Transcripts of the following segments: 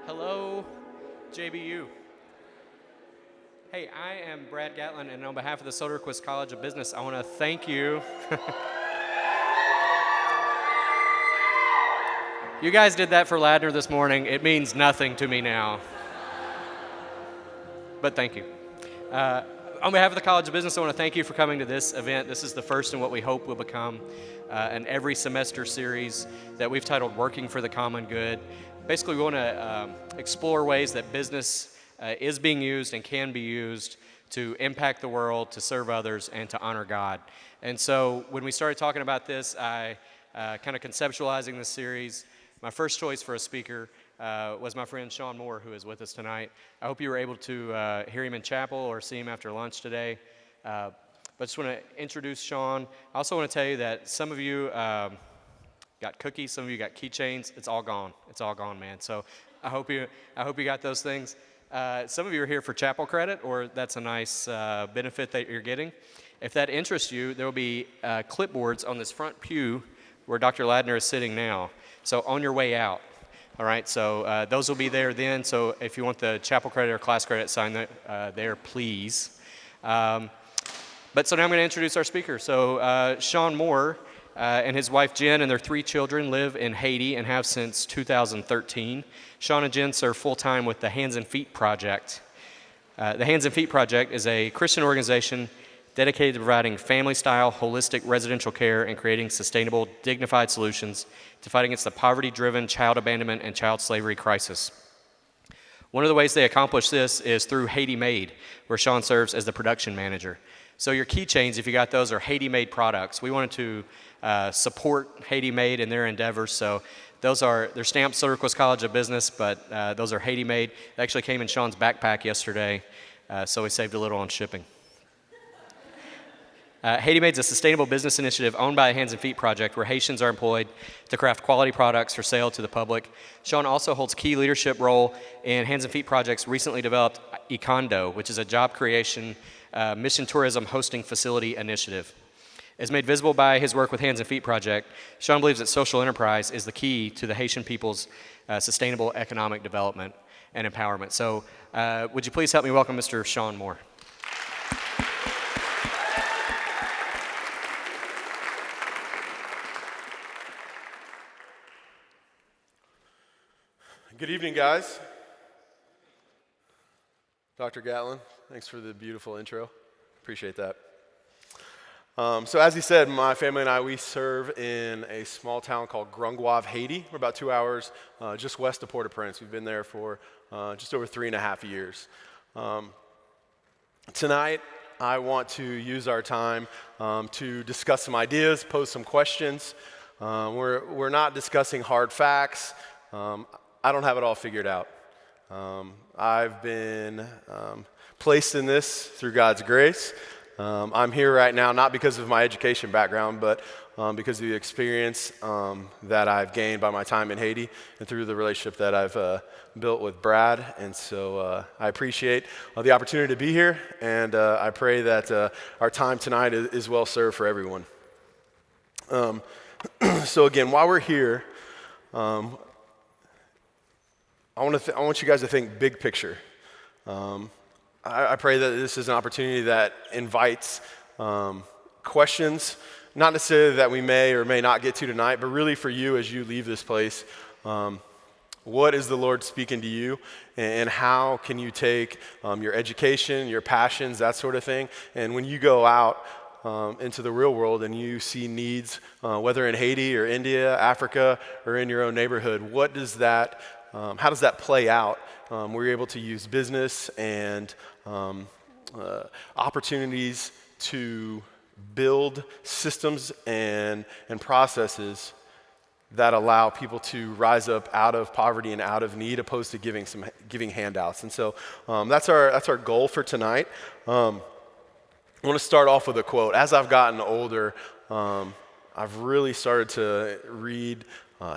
Hello, JBU. Hey, I am Brad Gatlin, and on behalf of the Soderquist College of Business, I want to thank you. You guys did that for Ladner this morning. It means nothing to me now. But thank you. On behalf of the College of Business, I want to thank you for coming to this event. This is the first in what we hope will become an every semester series that we've titled Working for the Common Good. Basically, we want to explore ways that business is being used and can be used to impact the world, to serve others, and to honor God. And so when we started talking about this, I kind of conceptualizing this series, my first choice for a speaker was my friend Sean Moore, who is with us tonight. I hope you were able to hear him in chapel or see him after lunch today. But I just want to introduce Sean. I also want to tell you that some of you got cookies, some of you got keychains. It's all gone. It's all gone, man. So I hope you got those things. Some of you are here for chapel credit, or that's a nice benefit that you're getting. If that interests you, there will be clipboards on this front pew where Dr. Ladner is sitting now. So on your way out. All right, so those will be there then. So if you want the chapel credit or class credit, sign there, please. But so now I'm going to introduce our speaker. So Sean Moore and his wife Jen and their 3 children live in Haiti and have since 2013. Sean and Jen serve full-time with the Hands and Feet Project. The Hands and Feet Project is a Christian organization dedicated to providing family-style, holistic residential care and creating sustainable, dignified solutions to fight against the poverty-driven child abandonment and child slavery crisis. One of the ways they accomplish this is through Haiti Made, where Sean serves as the production manager. So your keychains, if you got those, are Haiti Made products. We wanted to support Haiti Made in their endeavors, so they're stamped Soderquist College of Business, but those are Haiti Made. They actually came in Sean's backpack yesterday, so we saved a little on shipping. Haiti Made is a sustainable business initiative owned by the Hands and Feet Project where Haitians are employed to craft quality products for sale to the public. Sean also holds key leadership role in Hands and Feet Project's recently developed Econdo, which is a job creation mission tourism hosting facility initiative. As made visible by his work with Hands and Feet Project, Sean believes that social enterprise is the key to the Haitian people's sustainable economic development and empowerment. So would you please help me welcome Mr. Sean Moore. Good evening, guys. Dr. Gatlin, thanks for the beautiful intro. Appreciate that. So as he said, my family and I, we serve in a small town called Grunguave, Haiti. We're about 2 hours just west of Port-au-Prince. We've been there for just over 3.5 years. Tonight, I want to use our time to discuss some ideas, pose some questions. We're not discussing hard facts. I don't have it all figured out. I've been placed in this through God's grace. I'm here right now not because of my education background, but because of the experience that I've gained by my time in Haiti and through the relationship that I've built with Brad. And so I appreciate the opportunity to be here, and I pray that our time tonight is well served for everyone. So again, while we're here, I want you guys to think big picture. I pray that this is an opportunity that invites questions, not necessarily that we may or may not get to tonight, but really for you as you leave this place. What is the Lord speaking to you, and how can you take your education, your passions, that sort of thing, and when you go out into the real world and you see needs, whether in Haiti or India, Africa, or in your own neighborhood, how does that play out? We're able to use business and opportunities to build systems and processes that allow people to rise up out of poverty and out of need, opposed to giving handouts. And so that's our goal for tonight. I want to start off with a quote. As I've gotten older, I've really started to read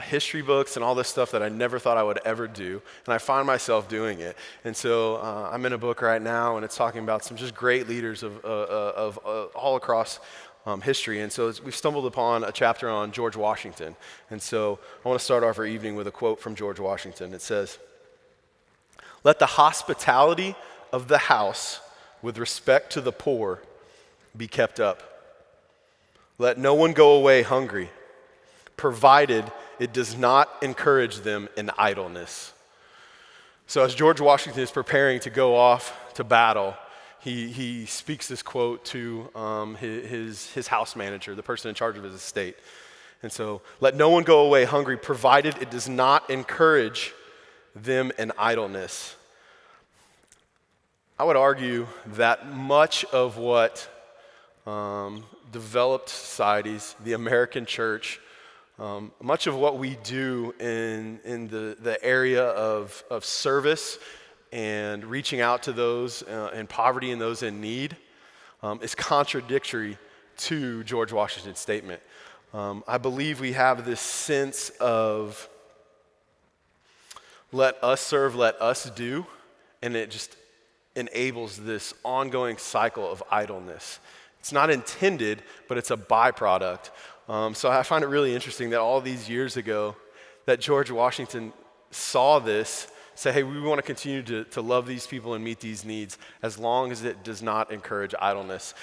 history books and all this stuff that I never thought I would ever do, and I find myself doing it. And so I'm in a book right now, and it's talking about some just great leaders of all across history. And so we've stumbled upon a chapter on George Washington. And so I want to start off our evening with a quote from George Washington. It says, Let the hospitality of the house with respect to the poor be kept up. Let no one go away hungry, provided it does not encourage them in idleness. So as George Washington is preparing to go off to battle, he speaks this quote to his house manager, the person in charge of his estate. And so, let no one go away hungry, provided it does not encourage them in idleness. I would argue that much of what developed societies, the American church, much of what we do in the area of service and reaching out to those in poverty and those in need is contradictory to George Washington's statement. I believe we have this sense of let us serve, let us do, and it just enables this ongoing cycle of idleness. It's not intended, but it's a byproduct. So I find it really interesting that all these years ago that George Washington saw this, say, hey, we want to continue to love these people and meet these needs as long as it does not encourage idleness.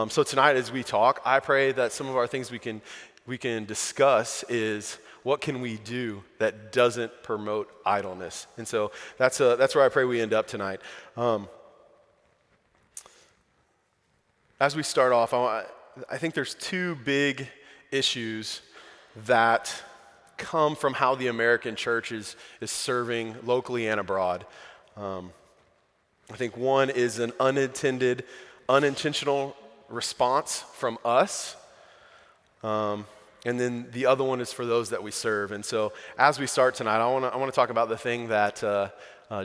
So tonight as we talk, I pray that some of our things we can discuss is what can we do that doesn't promote idleness. And so that's where I pray we end up tonight. As we start off, I think there's two big issues that come from how the American church is serving locally and abroad. I think one is an unintended, unintentional response from us, and then the other one is for those that we serve. And so as we start tonight, I want to talk about the thing that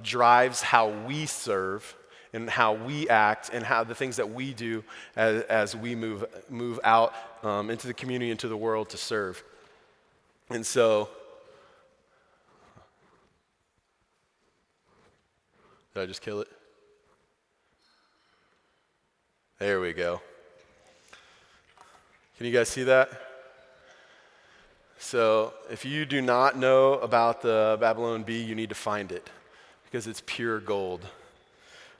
drives how we serve and how we act and how the things that we do as we move out into the community, into the world to serve. And so, did I just kill it? There we go. Can you guys see that? So if you do not know about the Babylon Bee, you need to find it because it's pure gold.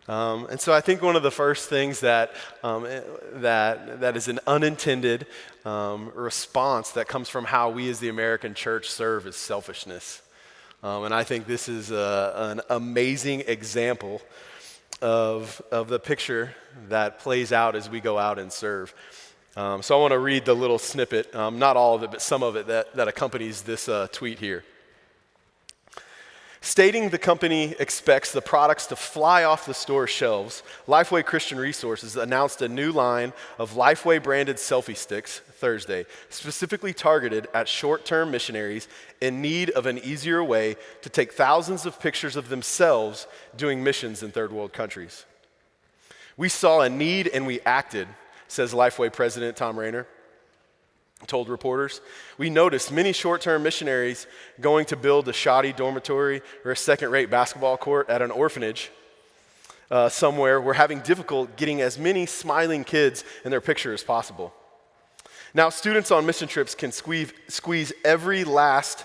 And so I think one of the first things that is an unintended response that comes from how we as the American church serve is selfishness. And I think this is an amazing example of the picture that plays out as we go out and serve. So I want to read the little snippet, not all of it, but some of it that accompanies this tweet here. Stating the company expects the products to fly off the store shelves, Lifeway Christian Resources announced a new line of Lifeway branded selfie sticks Thursday, specifically targeted at short-term missionaries in need of an easier way to take thousands of pictures of themselves doing missions in third world countries. We saw a need and we acted, says Lifeway President Tom Rayner told reporters. We noticed many short-term missionaries going to build a shoddy dormitory or a second-rate basketball court at an orphanage somewhere were having difficulty getting as many smiling kids in their picture as possible. Now, students on mission trips can squeeze every last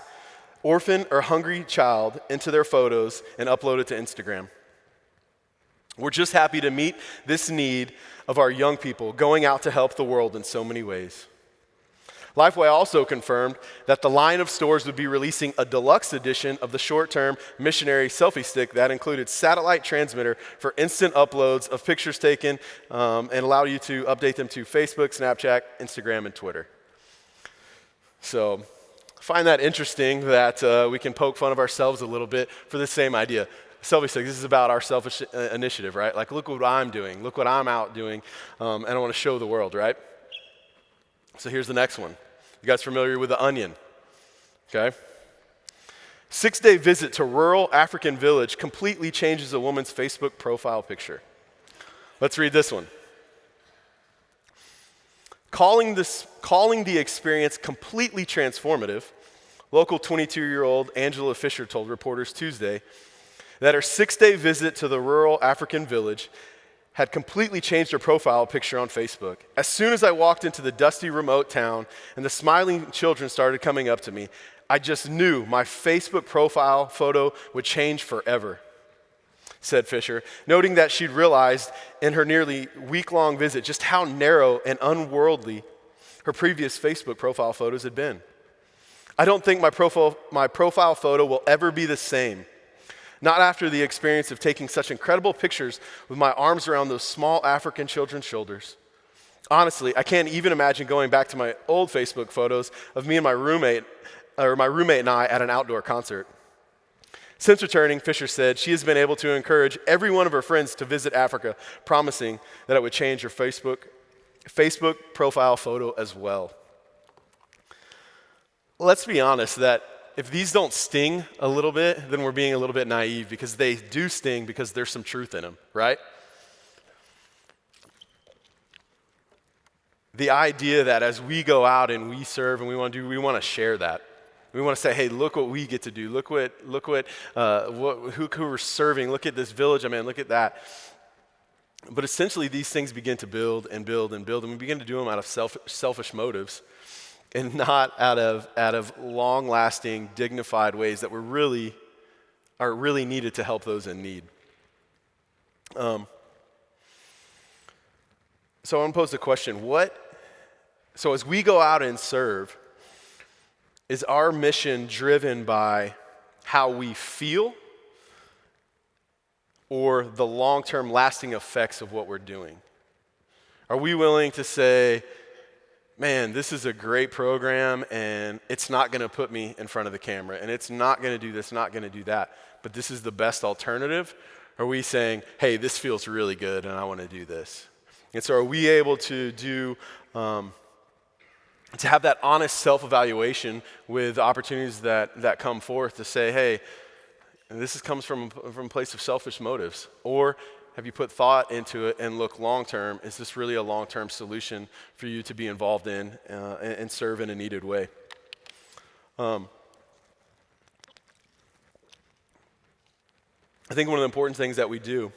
orphan or hungry child into their photos and upload it to Instagram. We're just happy to meet this need of our young people going out to help the world in so many ways. Lifeway also confirmed that the line of stores would be releasing a deluxe edition of the short-term missionary selfie stick that included satellite transmitter for instant uploads of pictures taken and allow you to update them to Facebook, Snapchat, Instagram, and Twitter. So I find that interesting that we can poke fun of ourselves a little bit for the same idea. Selfie stick, this is about our selfish initiative, right? Like, look what I'm doing, look what I'm out doing, and I want to show the world, right? So here's the next one. You guys familiar with the onion? Okay. 6-day visit to rural African village completely changes a woman's Facebook profile picture. Let's read this one. Calling the experience completely transformative, local 22-year-old Angela Fisher told reporters Tuesday that her 6-day visit to the rural African village had completely changed her profile picture on Facebook. As soon as I walked into the dusty remote town and the smiling children started coming up to me, I just knew my Facebook profile photo would change forever. said Fisher, noting that she'd realized in her nearly week-long visit just how narrow and unworldly her previous Facebook profile photos had been. I don't think my profile photo will ever be the same. Not after the experience of taking such incredible pictures with my arms around those small African children's shoulders. Honestly, I can't even imagine going back to my old Facebook photos of me and my roommate and I at an outdoor concert. Since returning, Fisher said she has been able to encourage every one of her friends to visit Africa, promising that it would change her Facebook profile photo as well. Let's be honest that if these don't sting a little bit, then we're being a little bit naive, because they do sting because there's some truth in them, right? The idea that as we go out and we serve and we want to share that. We want to say, hey, look what we get to do. Look who we're serving. Look at this village I'm in. Look at that. But essentially, these things begin to build and build and build, and we begin to do them out of selfish motives, and not out of long-lasting, dignified ways that are really needed to help those in need. So I want to pose the question: So as we go out and serve, is our mission driven by how we feel or the long-term lasting effects of what we're doing? Are we willing to say, man, this is a great program and it's not going to put me in front of the camera and it's not going to do this, not going to do that, but this is the best alternative? Are we saying, hey, this feels really good and I want to do this? And so are we able to to have that honest self-evaluation with opportunities that come forth to say, hey, this comes from a place of selfish motives? Or have you put thought into it and look long-term? Is this really a long-term solution for you to be involved in and serve in a needed way? I think one of the important things that we do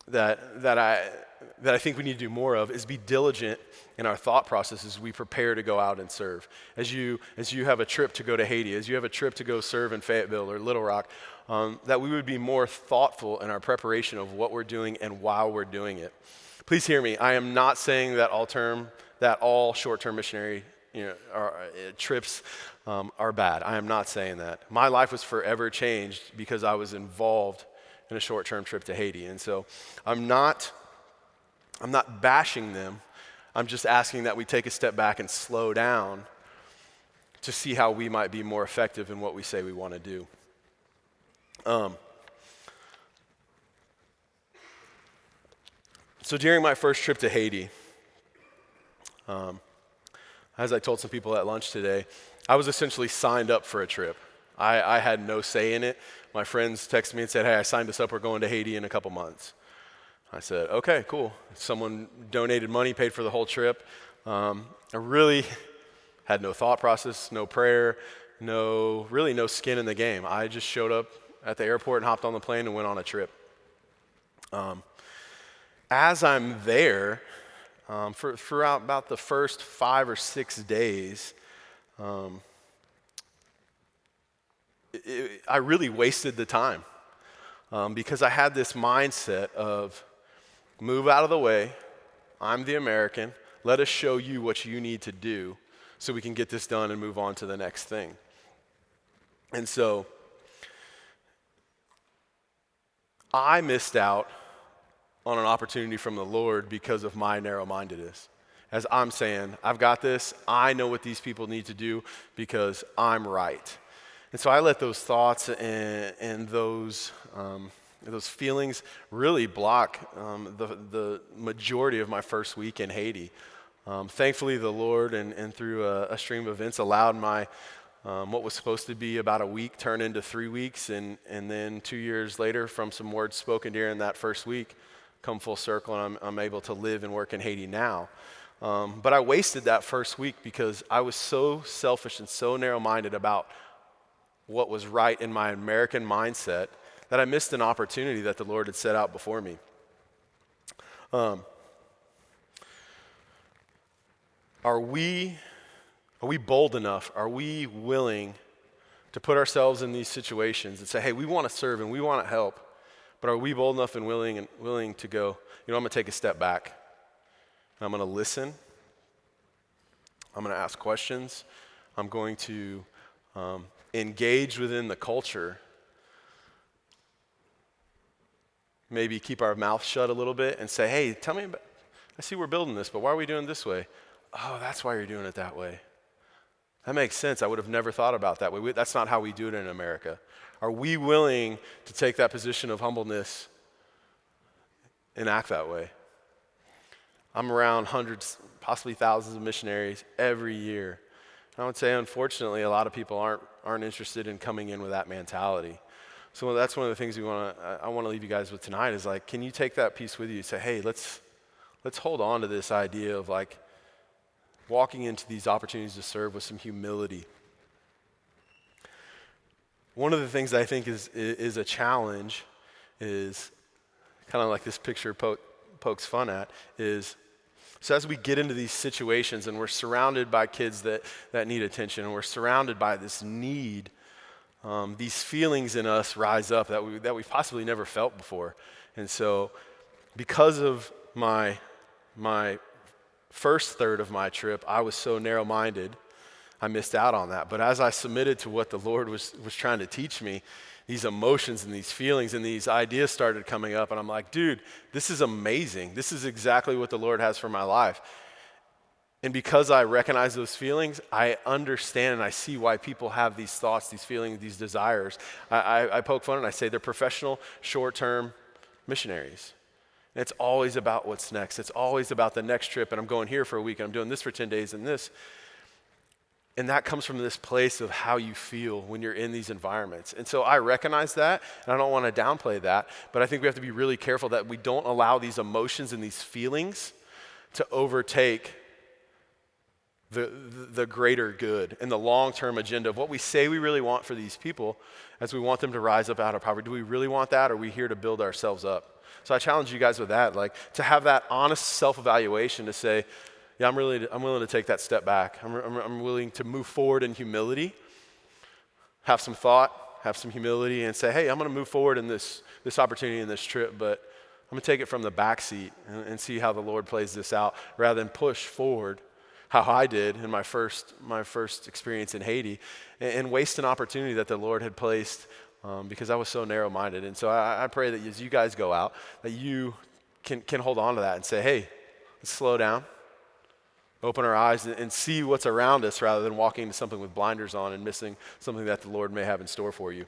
that I think we need to do more of is be diligent in our thought process as we prepare to go out and serve. As you have a trip to go to Haiti, as you have a trip to go serve in Fayetteville or Little Rock, that we would be more thoughtful in our preparation of what we're doing and while we're doing it. Please hear me. I am not saying that all short-term missionary trips are bad. I am not saying that. My life was forever changed because I was involved in a short-term trip to Haiti, and so I'm not bashing them. I'm just asking that we take a step back and slow down to see how we might be more effective in what we say we want to do. So during my first trip to Haiti, as I told some people at lunch today, I was essentially signed up for a trip. I had no say in it. My friends texted me and said, hey, I signed us up. We're going to Haiti in a couple months. I said, okay, cool. Someone donated money, paid for the whole trip. I really had no thought process, no prayer, no skin in the game. I just showed up at the airport and hopped on the plane and went on a trip. As I'm there, throughout about the first 5 or 6 days, I really wasted the time because I had this mindset of, move out of the way. I'm the American. Let us show you what you need to do so we can get this done and move on to the next thing. And so I missed out on an opportunity from the Lord because of my narrow-mindedness. As I'm saying, I've got this. I know what these people need to do because I'm right. And so I let those thoughts and those feelings really block the majority of my first week in Haiti. Thankfully, the Lord and through a stream of events allowed my what was supposed to be about a week turn into 3 weeks, and then 2 years later, from some words spoken during that first week, come full circle, and I'm able to live and work in Haiti now. But I wasted that first week because I was so selfish and so narrow-minded about what was right in my American mindset that I missed an opportunity that the Lord had set out before me. Are we bold enough? Are we willing to put ourselves in these situations and say, hey, we want to serve and we want to help, But are we bold enough and willing to go, I'm going to take a step back. And I'm going to listen. I'm going to ask questions. I'm going to engage within the culture. Maybe keep our mouth shut a little bit and say, hey, tell me about, I see we're building this, but why are we doing it this way? Oh, that's why you're doing it that way. That makes sense. I would have never thought about that way. That's not how we do it in America. Are we willing to take that position of humbleness and act that way? I'm around hundreds, possibly thousands of missionaries every year. And I would say, unfortunately, a lot of people aren't interested in coming in with that mentality. So that's one of the things I want to leave you guys with tonight is like, can you take that piece with you and say, hey, let's hold on to this idea of like walking into these opportunities to serve with some humility. One of the things I think is a challenge is kind of like this picture pokes fun at is, so as we get into these situations and we're surrounded by kids that need attention and we're surrounded by this need, these feelings in us rise up that we've possibly never felt before. And so because of my first third of my trip, I was so narrow-minded, I missed out on that. But as I submitted to what the Lord was trying to teach me, these emotions and these feelings and these ideas started coming up, and I'm like, dude, this is amazing. This is exactly what the Lord has for my life. And because I recognize those feelings, I understand and I see why people have these thoughts, these feelings, these desires. I poke fun and I say they're professional, short-term missionaries. And it's always about what's next. It's always about the next trip, and I'm going here for a week, and I'm doing this for 10 days and this. And that comes from this place of how you feel when you're in these environments. And so I recognize that, and I don't want to downplay that, but I think we have to be really careful that we don't allow these emotions and these feelings to overtake the greater good and the long-term agenda of what we say we really want for these people as we want them to rise up out of poverty. Do we really want that, or are we here to build ourselves up? So I challenge you guys with that, like to have that honest self-evaluation to say, yeah, I'm willing to take that step back. I'm willing to move forward in humility, have some thought, have some humility, and say, hey, I'm going to move forward in this opportunity in this trip, but I'm going to take it from the back seat and see how the Lord plays this out rather than push forward how I did in my first experience in Haiti and waste an opportunity that the Lord had placed because I was so narrow-minded. And so I pray that as you guys go out, that you can hold on to that and say, hey, let's slow down. Open our eyes and see what's around us rather than walking into something with blinders on and missing something that the Lord may have in store for you.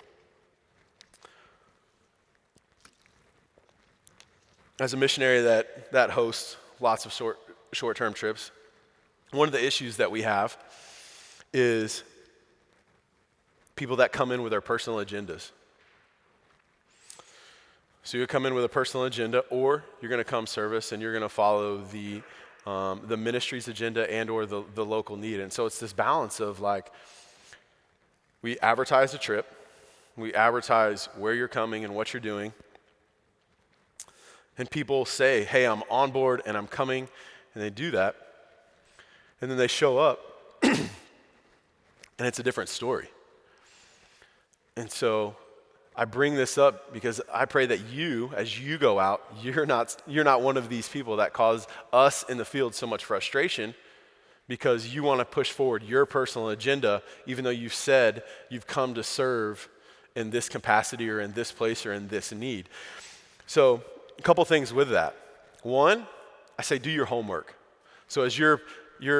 As a missionary that hosts lots of short-term trips, one of the issues that we have is people that come in with their personal agendas. So you come in with a personal agenda, or you're going to come service and you're going to follow the ministry's agenda and or the local need. And so it's this balance of like, we advertise a trip, we advertise where you're coming and what you're doing, and people say, hey, I'm on board and I'm coming, and they do that, and then they show up, and it's a different story. And so I bring this up because I pray that you, as you go out, you're not one of these people that cause us in the field so much frustration because you want to push forward your personal agenda, even though you've said you've come to serve in this capacity or in this place or in this need. So a couple things with that. One, I say do your homework. So as you're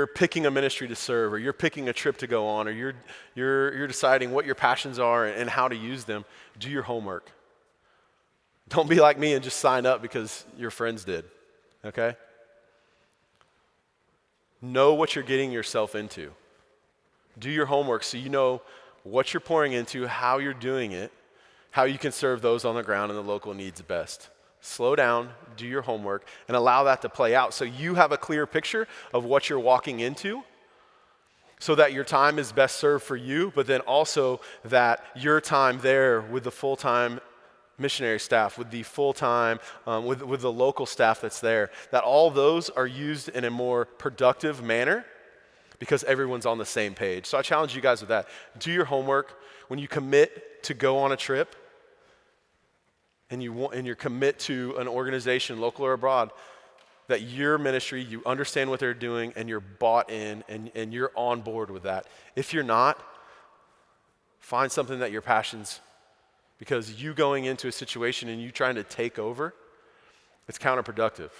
picking a ministry to serve, or you're picking a trip to go on, or you're deciding what your passions are and how to use them, do your homework. Don't be like me and just sign up because your friends did, okay? Know what you're getting yourself into. Do your homework so you know what you're pouring into, how you're doing it, how you can serve those on the ground and the local needs best. Slow down, do your homework, and allow that to play out so you have a clear picture of what you're walking into so that your time is best served for you, but then also that your time there with the full-time missionary staff, with the full-time, with the local staff that's there, that all those are used in a more productive manner because everyone's on the same page. So I challenge you guys with that. Do your homework. When you commit to go on a trip, and you commit to an organization, local or abroad, that your ministry, you understand what they're doing, and you're bought in, and you're on board with that. If you're not, find something that your passion's, because you going into a situation and you trying to take over, it's counterproductive.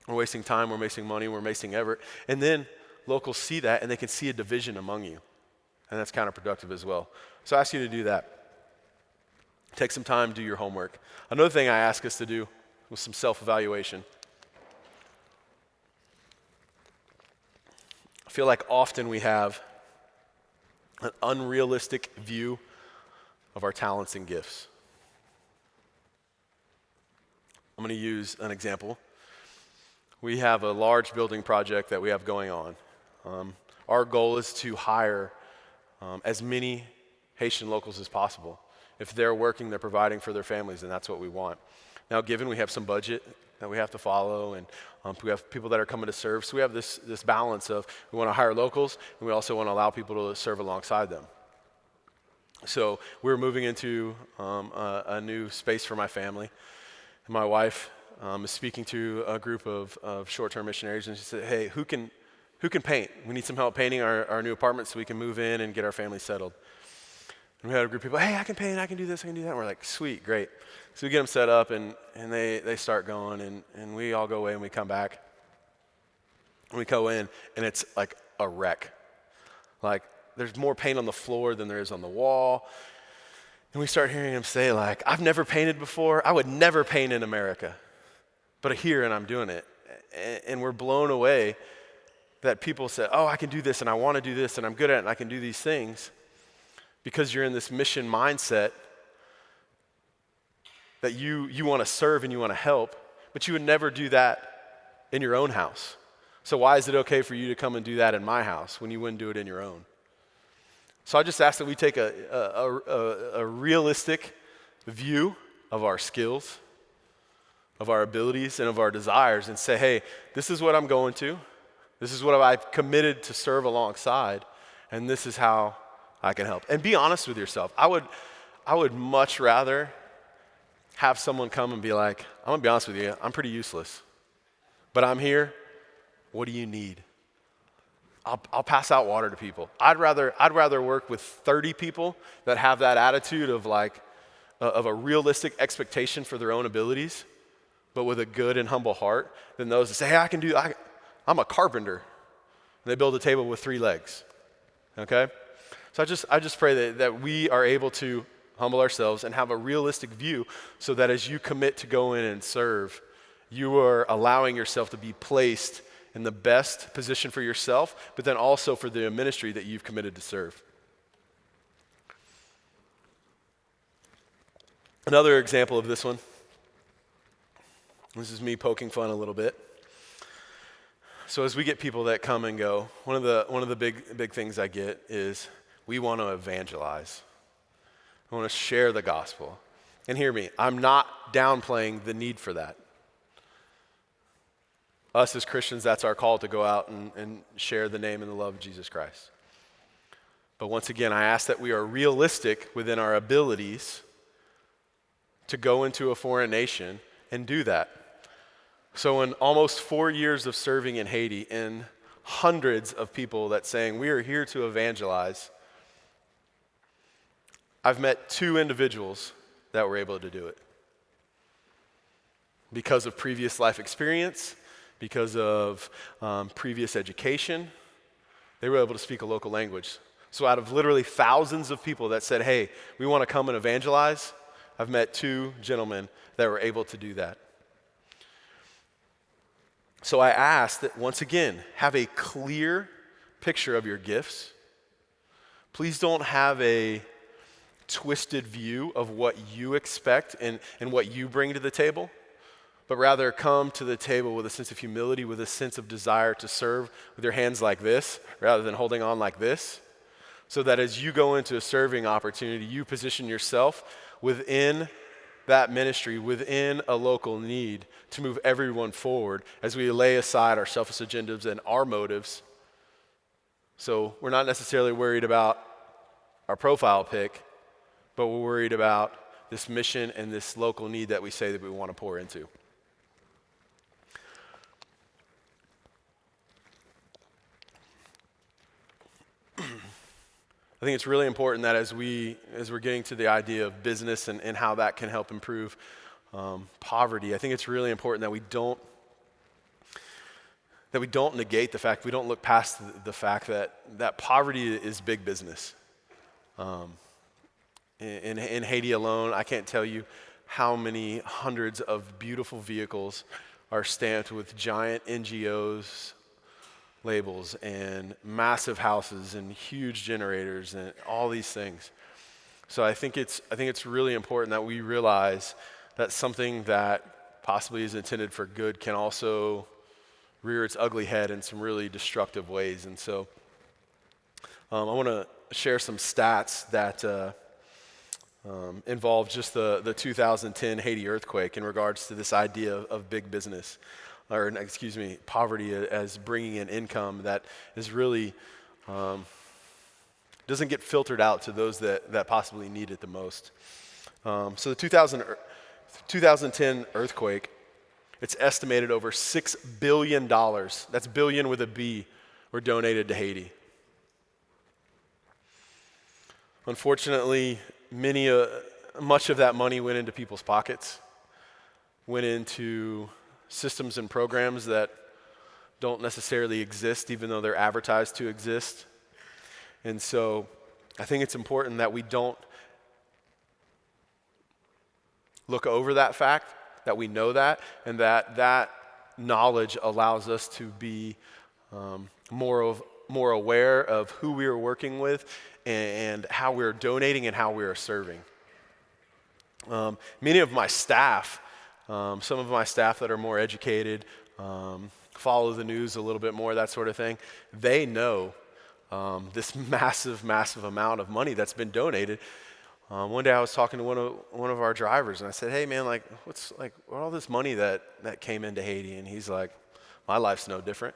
We're wasting time, we're wasting money, we're wasting effort. And then locals see that and they can see a division among you. And that's counterproductive as well. So I ask you to do that. Take some time, do your homework. Another thing I ask us to do was some self-evaluation. I feel like often we have an unrealistic view of our talents and gifts. I'm going to use an example. We have a large building project that we have going on. Our goal is to hire as many Haitian locals as possible. If they're working, they're providing for their families, and that's what we want. Now, given we have some budget that we have to follow, and we have people that are coming to serve, so we have this balance of we want to hire locals, and we also want to allow people to serve alongside them. So we're moving into a new space for my family. And my wife is speaking to a group of short-term missionaries, and she said, hey, who can paint? We need some help painting our new apartment so we can move in and get our family settled. And we had a group of people, hey, I can paint, I can do this, I can do that. And we're like, sweet, great. So we get them set up, and they start going, and we all go away, and we come back. And we go in, and it's like a wreck. Like, there's more paint on the floor than there is on the wall. And we start hearing him say, like, I've never painted before. I would never paint in America. But here, and I'm doing it. And we're blown away that people say, oh, I can do this, and I want to do this, and I'm good at it, and I can do these things. Because you're in this mission mindset that you want to serve and you want to help, but you would never do that in your own house. So why is it okay for you to come and do that in my house when you wouldn't do it in your own? So I just ask that we take a realistic view of our skills, of our abilities, and of our desires, and say, hey, this is what I'm going to. This is what I've committed to serve alongside, and this is how I can help. And be honest with yourself. I would much rather have someone come and be like, I'm going to be honest with you, I'm pretty useless, but I'm here. What do you need? I'll pass out water to people. I'd rather work with 30 people that have that attitude of like of a realistic expectation for their own abilities, but with a good and humble heart, than those that say, hey, I'm a carpenter. And they build a table with 3 legs. Okay? So I just pray that we are able to humble ourselves and have a realistic view so that as you commit to go in and serve, you are allowing yourself to be placed in the best position for yourself, but then also for the ministry that you've committed to serve. Another example of this one, this is me poking fun a little bit. So as we get people that come and go, one of the big things I get is we want to evangelize. I want to share the gospel. And hear me, I'm not downplaying the need for that. Us as Christians, that's our call to go out and share the name and the love of Jesus Christ. But once again, I ask that we are realistic within our abilities to go into a foreign nation and do that. So in almost 4 years of serving in Haiti, and hundreds of people that saying, we are here to evangelize, I've met 2 individuals that were able to do it. Because of previous life experience, because of previous education, they were able to speak a local language. So out of literally thousands of people that said, hey, we want to come and evangelize, I've met 2 gentlemen that were able to do that. So I ask that, once again, have a clear picture of your gifts. Please don't have a twisted view of what you expect and what you bring to the table, but rather come to the table with a sense of humility, with a sense of desire to serve with your hands like this, rather than holding on like this, so that as you go into a serving opportunity, you position yourself within that ministry, within a local need, to move everyone forward as we lay aside our selfish agendas and our motives. So we're not necessarily worried about our profile pic, but we're worried about this mission and this local need that we say that we want to pour into. I think it's really important that as we're getting to the idea of business and how that can help improve poverty, I think it's really important that we don't negate the fact, we don't look past the fact that poverty is big business. In Haiti alone, I can't tell you how many hundreds of beautiful vehicles are stamped with giant NGOs labels and massive houses and huge generators and all these things. So I think it's really important that we realize that something that possibly is intended for good can also rear its ugly head in some really destructive ways. And so I want to share some stats that involve just the 2010 Haiti earthquake in regards to this idea of big business, or excuse me, poverty as bringing in income that is really doesn't get filtered out to those that possibly need it the most. So the 2010 earthquake, it's estimated over $6 billion, that's billion with a B, were donated to Haiti. Unfortunately, much of that money went into people's pockets, went into systems and programs that don't necessarily exist, even though they're advertised to exist. And so I think it's important that we don't look over that fact, that we know that, and that knowledge allows us to be more aware of who we are working with and how we're donating and how we are serving. Many of my staff, some of my staff that are more educated, follow the news a little bit more, that sort of thing, they know this massive amount of money that's been donated. One day I was talking to one of our drivers, and I said, "Hey man, what's all this money that came into Haiti?" And he's like, "My life's no different."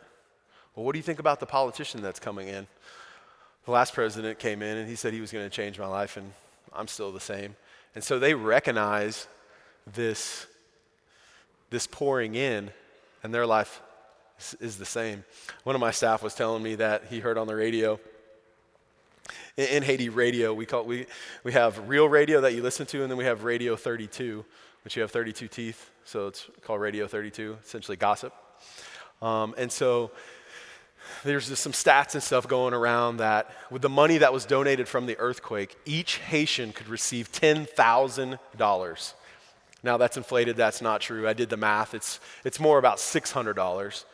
"Well, what do you think about the politician that's coming in?" The last president came in, and he said he was going to change my life, and I'm still the same. And so they recognize this pouring in, and their life is the same. One of my staff was telling me that he heard on the radio, in Haiti radio, we have real radio that you listen to, and then we have Radio 32, which you have 32 teeth, so it's called Radio 32, essentially gossip. And so there's just some stats and stuff going around that with the money that was donated from the earthquake, each Haitian could receive $10,000. Now that's inflated, that's not true. I did the math, it's more about $600.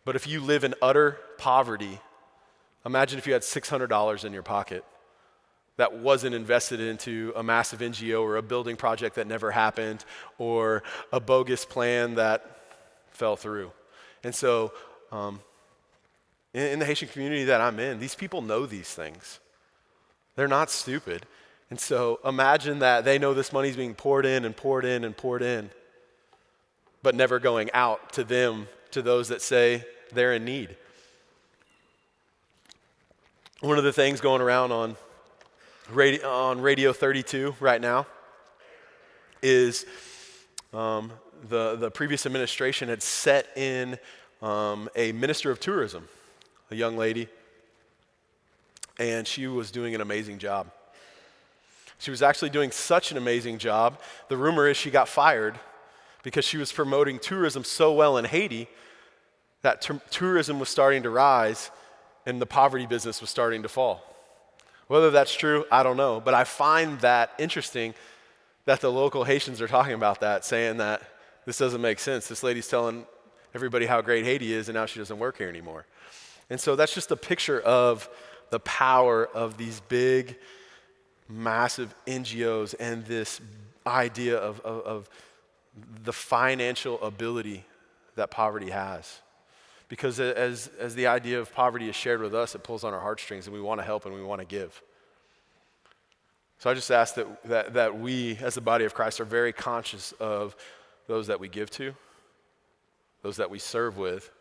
But if you live in utter poverty, imagine if you had $600 in your pocket that wasn't invested into a massive NGO or a building project that never happened or a bogus plan that fell through. And so in the Haitian community that I'm in, these people know these things. They're not stupid. And so imagine that they know this money's being poured in and poured in and poured in, but never going out to them, to those that say they're in need. One of the things going around on Radio 32 right now is the previous administration had set in a minister of tourism, a young lady, and she was doing an amazing job. She was actually doing such an amazing job, the rumor is she got fired because she was promoting tourism so well in Haiti that tourism was starting to rise and the poverty business was starting to fall. Whether that's true, I don't know, but I find that interesting that the local Haitians are talking about that, saying that this doesn't make sense. This lady's telling everybody how great Haiti is, and now she doesn't work here anymore. And so that's just a picture of the power of these big, massive NGOs and this idea of the financial ability that poverty has. Because as the idea of poverty is shared with us, it pulls on our heartstrings, and we want to help and we want to give. So I just ask that we, as the body of Christ, are very conscious of those that we give to, those that we serve with,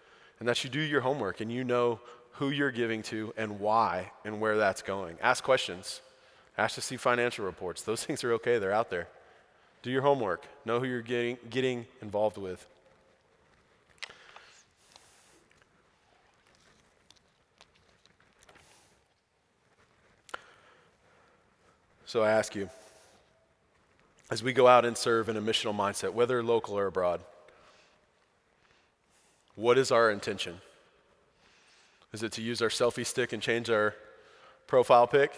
and that you do your homework and you know who you're giving to and why and where that's going. Ask questions. Ask to see financial reports. Those things are okay. They're out there. Do your homework. Know who you're getting involved with. So I ask you, as we go out and serve in a missional mindset, whether local or abroad, what is our intention? Is it to use our selfie stick and change our profile pic?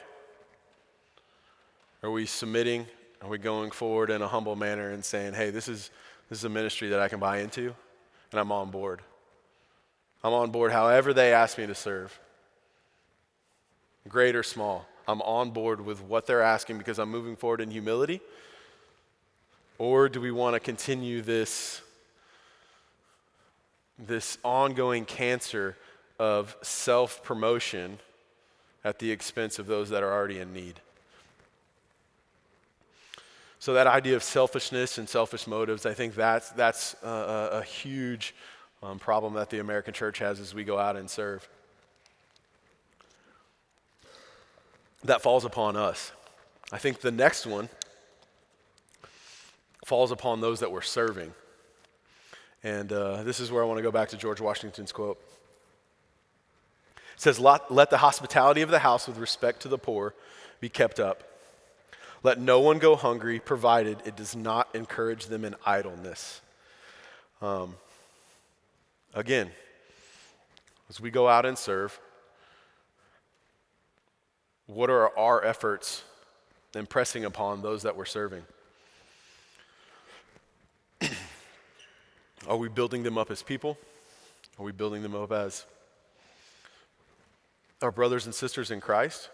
Are we submitting? Are we going forward in a humble manner and saying, hey, this is a ministry that I can buy into, and I'm on board. I'm on board however they ask me to serve, great or small. I'm on board with what they're asking because I'm moving forward in humility? Or do we want to continue this ongoing cancer of self-promotion at the expense of those that are already in need? So that idea of selfishness and selfish motives, I think that's a huge problem that the American church has as we go out and serve. That falls upon us. I think the next one falls upon those that we're serving. And this is where I want to go back to George Washington's quote. It says, let the hospitality of the house with respect to the poor be kept up. Let no one go hungry, provided it does not encourage them in idleness. Again, as we go out and serve, what are our efforts impressing upon those that we're serving? Are we building them up as people? Are we building them up as our brothers and sisters in Christ?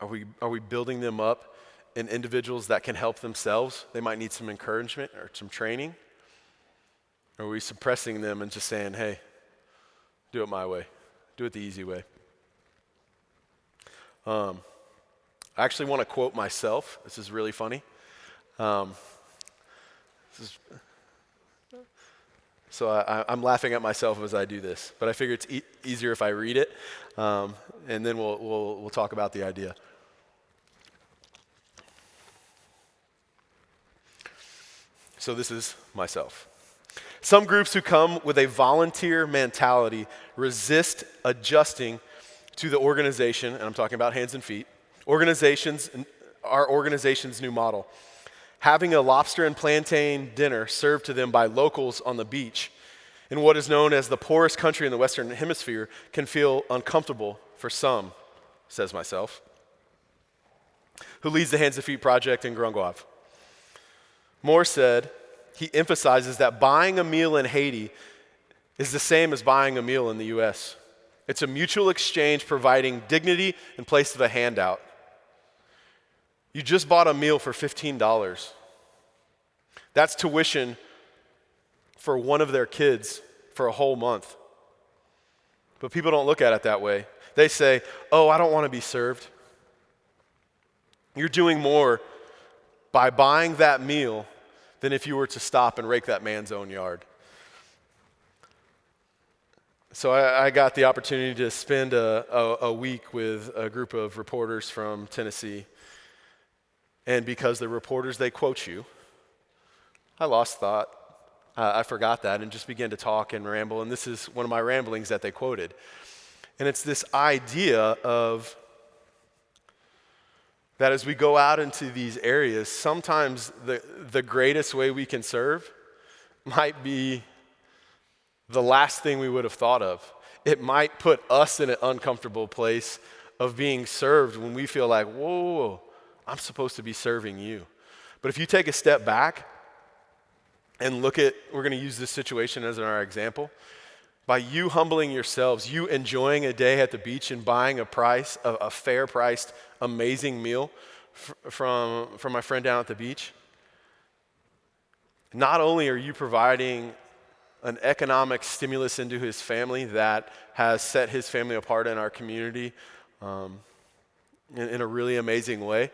Are we building them up in individuals that can help themselves? They might need some encouragement or some training. Or are we suppressing them and just saying, hey, do it my way. Do it the easy way. I actually want to quote myself. This is really funny. I'm laughing at myself as I do this, but I figure it's easier if I read it, and then we'll talk about the idea. So this is myself. Some groups who come with a volunteer mentality resist adjusting to the organization, and I'm talking about hands and feet, our organization's new model. Having a lobster and plantain dinner served to them by locals on the beach in what is known as the poorest country in the Western Hemisphere can feel uncomfortable for some, says myself, who leads the Hands and Feet project in Grungoave. Moore said, he emphasizes that buying a meal in Haiti is the same as buying a meal in the U.S. It's a mutual exchange providing dignity in place of a handout. You just bought a meal for $15. That's tuition for one of their kids for a whole month. But people don't look at it that way. They say, oh, I don't want to be served. You're doing more by buying that meal than if you were to stop and rake that man's own yard. So I got the opportunity to spend a week with a group of reporters from Tennessee. And because the reporters, they quote you, I lost thought. I forgot that and just began to talk and ramble. And this is one of my ramblings that they quoted. And it's this idea of that as we go out into these areas, sometimes the greatest way we can serve might be the last thing we would have thought of. It might put us in an uncomfortable place of being served when we feel like, whoa, I'm supposed to be serving you. But if you take a step back and look at, we're going to use this situation as our example, by you humbling yourselves, you enjoying a day at the beach and buying a fair priced, amazing meal from my friend down at the beach, not only are you providing an economic stimulus into his family that has set his family apart in our community in a really amazing way.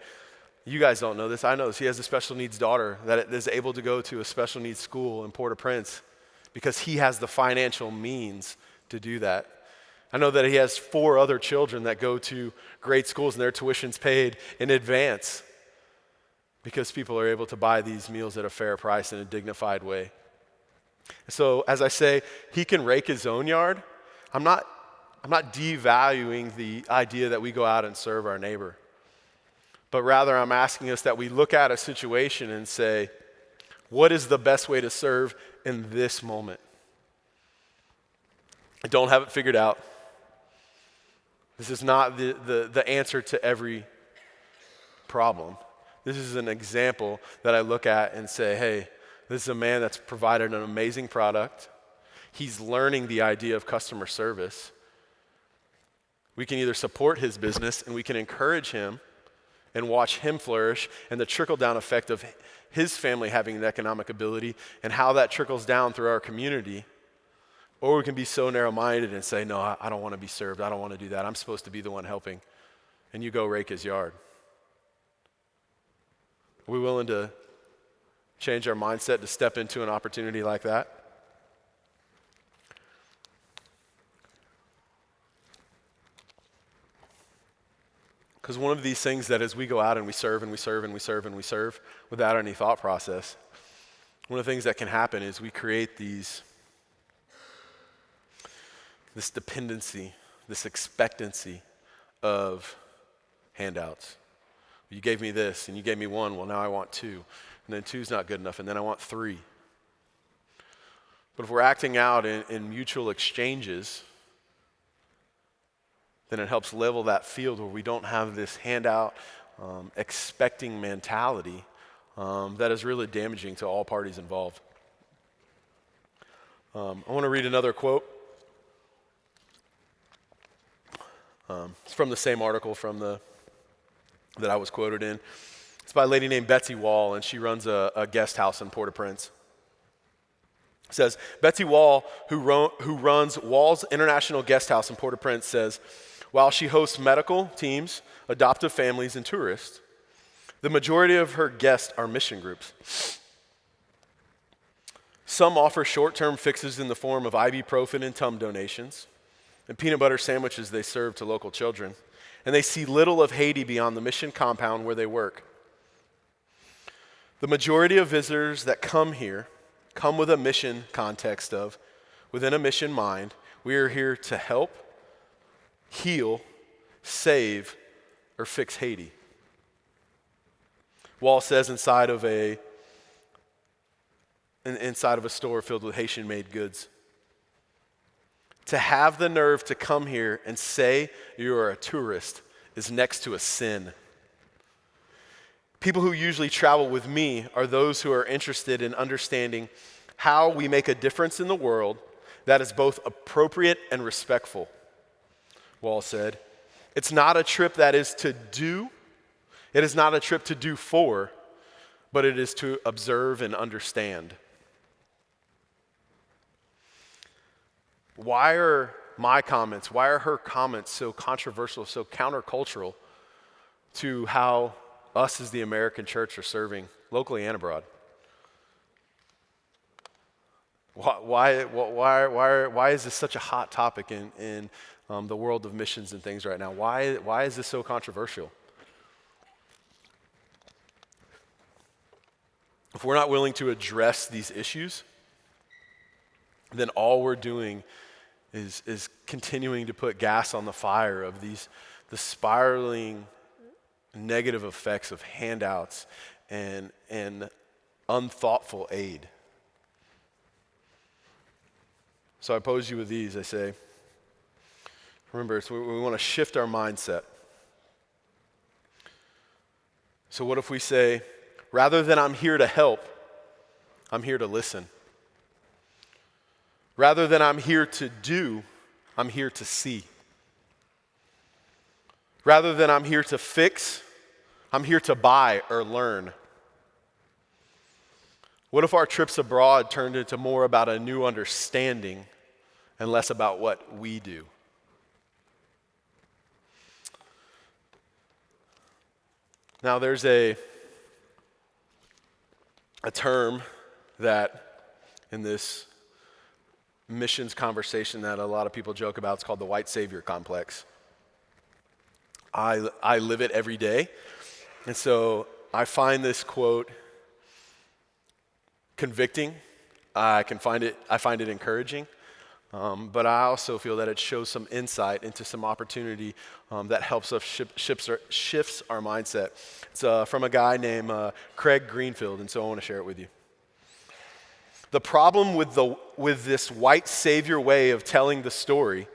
You guys don't know this. I know this. He has a special needs daughter that is able to go to a special needs school in Port-au-Prince because he has the financial means to do that. I know that he has 4 other children that go to great schools and their tuition's paid in advance because people are able to buy these meals at a fair price in a dignified way. So as I say, he can rake his own yard. I'm not devaluing the idea that we go out and serve our neighbor. But rather I'm asking us that we look at a situation and say, what is the best way to serve in this moment? I don't have it figured out. This is not the answer to every problem. This is an example that I look at and say, hey, this is a man that's provided an amazing product. He's learning the idea of customer service. We can either support his business and we can encourage him and watch him flourish and the trickle-down effect of his family having an economic ability and how that trickles down through our community. Or we can be so narrow-minded and say, no, I don't want to be served. I don't want to do that. I'm supposed to be the one helping. And you go rake his yard. Are we willing to change our mindset to step into an opportunity like that? Because one of these things that as we go out and we serve and we serve and we serve and we serve without any thought process, one of the things that can happen is we create this dependency, this expectancy of handouts. You gave me this and you gave me 1, well now I want 2. And then 2's not good enough and then I want 3. But if we're acting out in mutual exchanges, then it helps level that field where we don't have this handout, expecting mentality that is really damaging to all parties involved. I want to read another quote. It's from the same article that I was quoted in. It's by a lady named Betsy Wall, and she runs a guest house in Port-au-Prince. It says, Betsy Wall, who runs Wall's International Guest House in Port-au-Prince, says, while she hosts medical teams, adoptive families, and tourists, the majority of her guests are mission groups. Some offer short-term fixes in the form of ibuprofen and Tum donations and peanut butter sandwiches they serve to local children, and they see little of Haiti beyond the mission compound where they work. The majority of visitors that come here come with a mission context of, within a mission mind, we are here to help, heal, save, or fix Haiti. Wall says inside of a store filled with Haitian-made goods. To have the nerve to come here and say you are a tourist is next to a sin. People who usually travel with me are those who are interested in understanding how we make a difference in the world that is both appropriate and respectful. Wall said, it's not a trip that is to do, it is not a trip to do for, but it is to observe and understand. Why are her comments so controversial, so countercultural to how us as the American church are serving locally and abroad? Why is this such a hot topic in the world of missions and things right now? Why is this so controversial? If we're not willing to address these issues, then all we're doing is continuing to put gas on the fire of the spiraling negative effects of handouts and unthoughtful aid. So I pose you with these. I say, remember, we want to shift our mindset. So what if we say, rather than I'm here to help, I'm here to listen. Rather than I'm here to do, I'm here to see. Rather than I'm here to fix, I'm here to buy or learn. What if our trips abroad turned into more about a new understanding and less about what we do? Now, there's a term that in this missions conversation that a lot of people joke about. It's called the white savior complex. I live it every day. And so I find this quote convicting. I find it encouraging. But I also feel that it shows some insight into some opportunity that helps us shifts our mindset. It's from a guy named Craig Greenfield, and so I want to share it with you. The problem with this white savior way of telling the story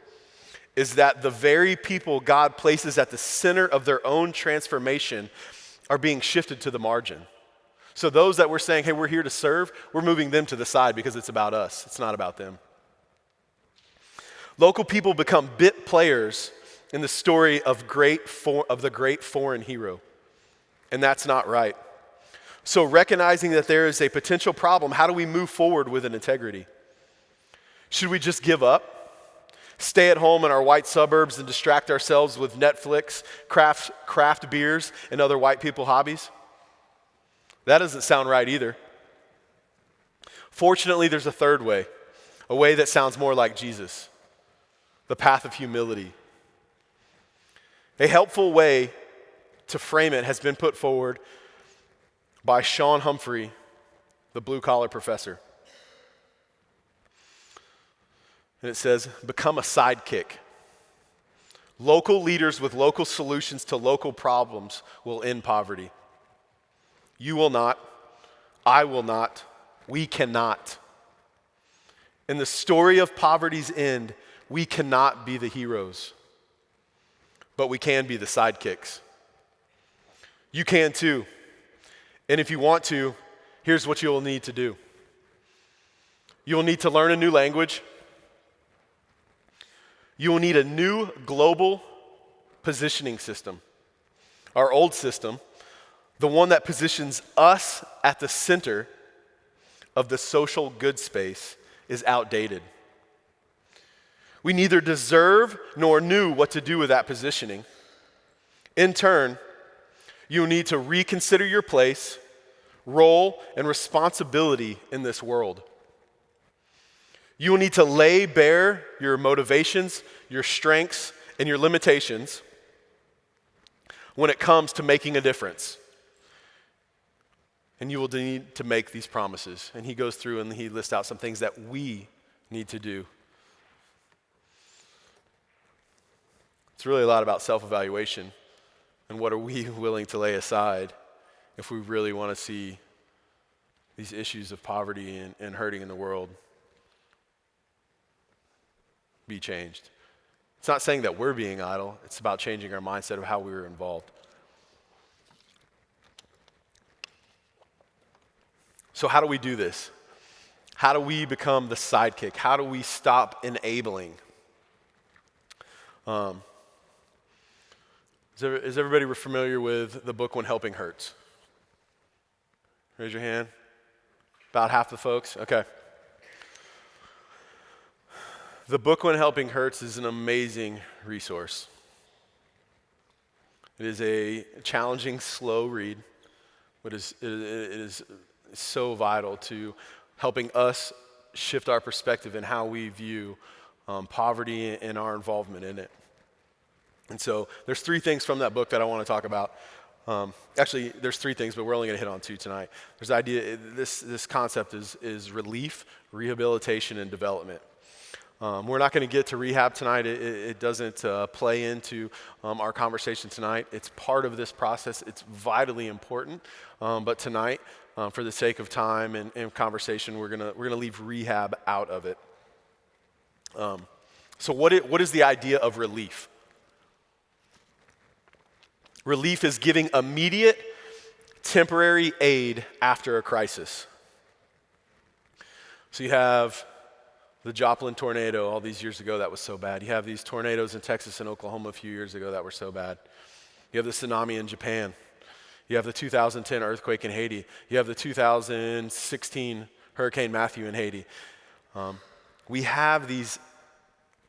is that the very people God places at the center of their own transformation are being shifted to the margin. So those that we're saying, hey, we're here to serve, we're moving them to the side because it's about us. It's not about them. Local people become bit players in the story of the great foreign hero, and that's not right. So recognizing that there is a potential problem, how do we move forward with an integrity? Should we just give up? Stay at home in our white suburbs and distract ourselves with Netflix, craft beers, and other white people hobbies? That doesn't sound right either. Fortunately, there's a third way, a way that sounds more like Jesus. The path of humility. A helpful way to frame it has been put forward by Sean Humphrey, the blue-collar professor. And it says, become a sidekick. Local leaders with local solutions to local problems will end poverty. You will not, I will not, we cannot. In the story of poverty's end, we cannot be the heroes, but we can be the sidekicks. You can too. And if you want to, here's what you'll need to do. You'll need to learn a new language. You will need a new global positioning system. Our old system, the one that positions us at the center of the social good space, is outdated. We neither deserve nor knew what to do with that positioning. In turn, you need to reconsider your place, role, and responsibility in this world. You will need to lay bare your motivations, your strengths, and your limitations when it comes to making a difference. And you will need to make these promises. And he goes through and he lists out some things that we need to do. It's really a lot about self-evaluation and what are we willing to lay aside if we really want to see these issues of poverty and hurting in the world be changed. It's not saying that we're being idle. It's about changing our mindset of how we were involved. So how do we do this? How do we become the sidekick? How do we stop enabling? Is everybody familiar with the book When Helping Hurts? Raise your hand. About half the folks? Okay. The book When Helping Hurts is an amazing resource. It is a challenging, slow read, but it is so vital to helping us shift our perspective in how we view poverty and our involvement in it. And so there's 3 things from that book that I want to talk about. Actually, there's 3 things, but we're only going to hit on 2 tonight. There's the idea, this concept is relief, rehabilitation, and development. We're not going to get to rehab tonight. It doesn't play into our conversation tonight. It's part of this process. It's vitally important. But tonight, for the sake of time and conversation, we're gonna leave rehab out of it. So what is the idea of relief? Relief is giving immediate, temporary aid after a crisis. So you have the Joplin tornado all these years ago that was so bad. You have these tornadoes in Texas and Oklahoma a few years ago that were so bad. You have the tsunami in Japan. You have the 2010 earthquake in Haiti. You have the 2016 Hurricane Matthew in Haiti. We have these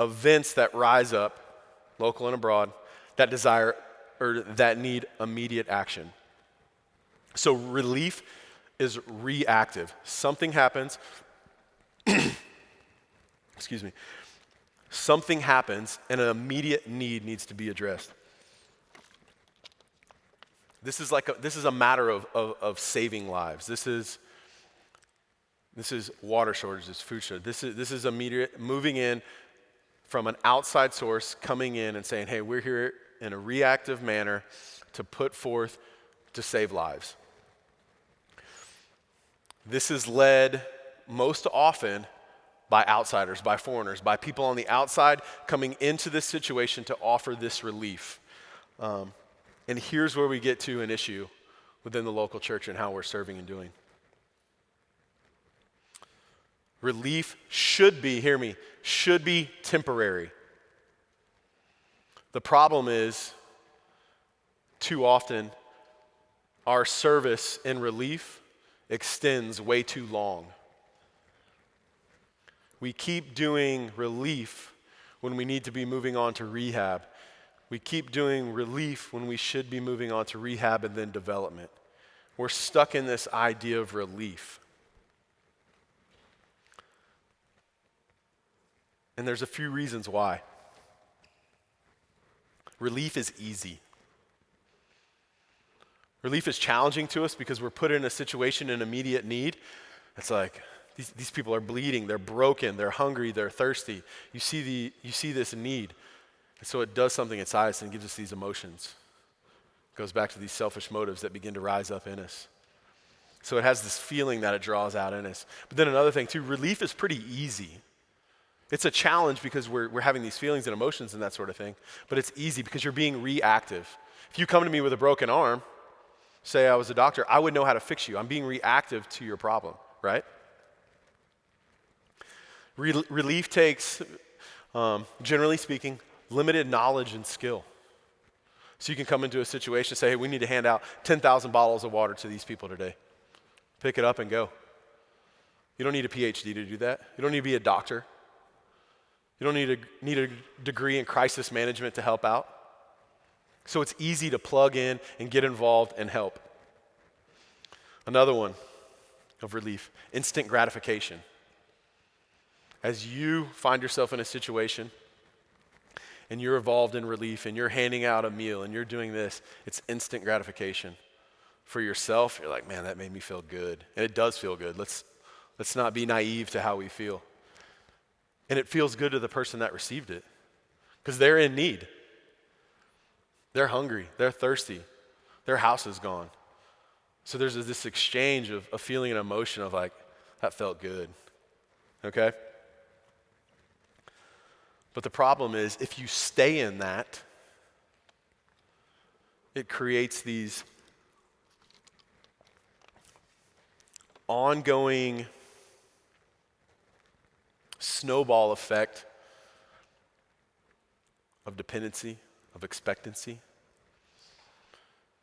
events that rise up, local and abroad, that desire or that need immediate action. So relief is reactive. Something happens, excuse me, something happens and an immediate need needs to be addressed. This is a matter of saving lives. This is water shortages, food shortages. This is immediate moving in from an outside source, coming in and saying, hey, we're here in a reactive manner to put forth to save lives. This is led most often by outsiders, by foreigners, by people on the outside coming into this situation to offer this relief. And here's where we get to an issue within the local church and how we're serving and doing. Relief should be, hear me, should be temporary. The problem is, too often, our service in relief extends way too long. We keep doing relief when we need to be moving on to rehab. We keep doing relief when we should be moving on to rehab and then development. We're stuck in this idea of relief. And there's a few reasons why. Relief is easy. Relief is challenging to us because we're put in a situation in immediate need. It's like, these people are bleeding, they're broken, they're hungry, they're thirsty. You see this need. And so it does something inside us and gives us these emotions. It goes back to these selfish motives that begin to rise up in us. So it has this feeling that it draws out in us. But then another thing too, relief is pretty easy. It's a challenge because we're having these feelings and emotions and that sort of thing, but it's easy because you're being reactive. If you come to me with a broken arm, say I was a doctor, I would know how to fix you. I'm being reactive to your problem, right? Relief takes, generally speaking, limited knowledge and skill. So you can come into a situation and say, hey, we need to hand out 10,000 bottles of water to these people today. Pick it up and go. You don't need a PhD to do that. You don't need to be a doctor. You don't need a degree in crisis management to help out. So it's easy to plug in and get involved and help. Another one of relief, instant gratification. As you find yourself in a situation and you're involved in relief and you're handing out a meal and you're doing this, it's instant gratification. For yourself, you're like, man, that made me feel good. And it does feel good. Let's not be naive to how we feel. And it feels good to the person that received it because they're in need. They're hungry. They're thirsty. Their house is gone. So there's this exchange of a feeling and emotion of like, that felt good. Okay? But the problem is if you stay in that, it creates these ongoing snowball effect of dependency, of expectancy.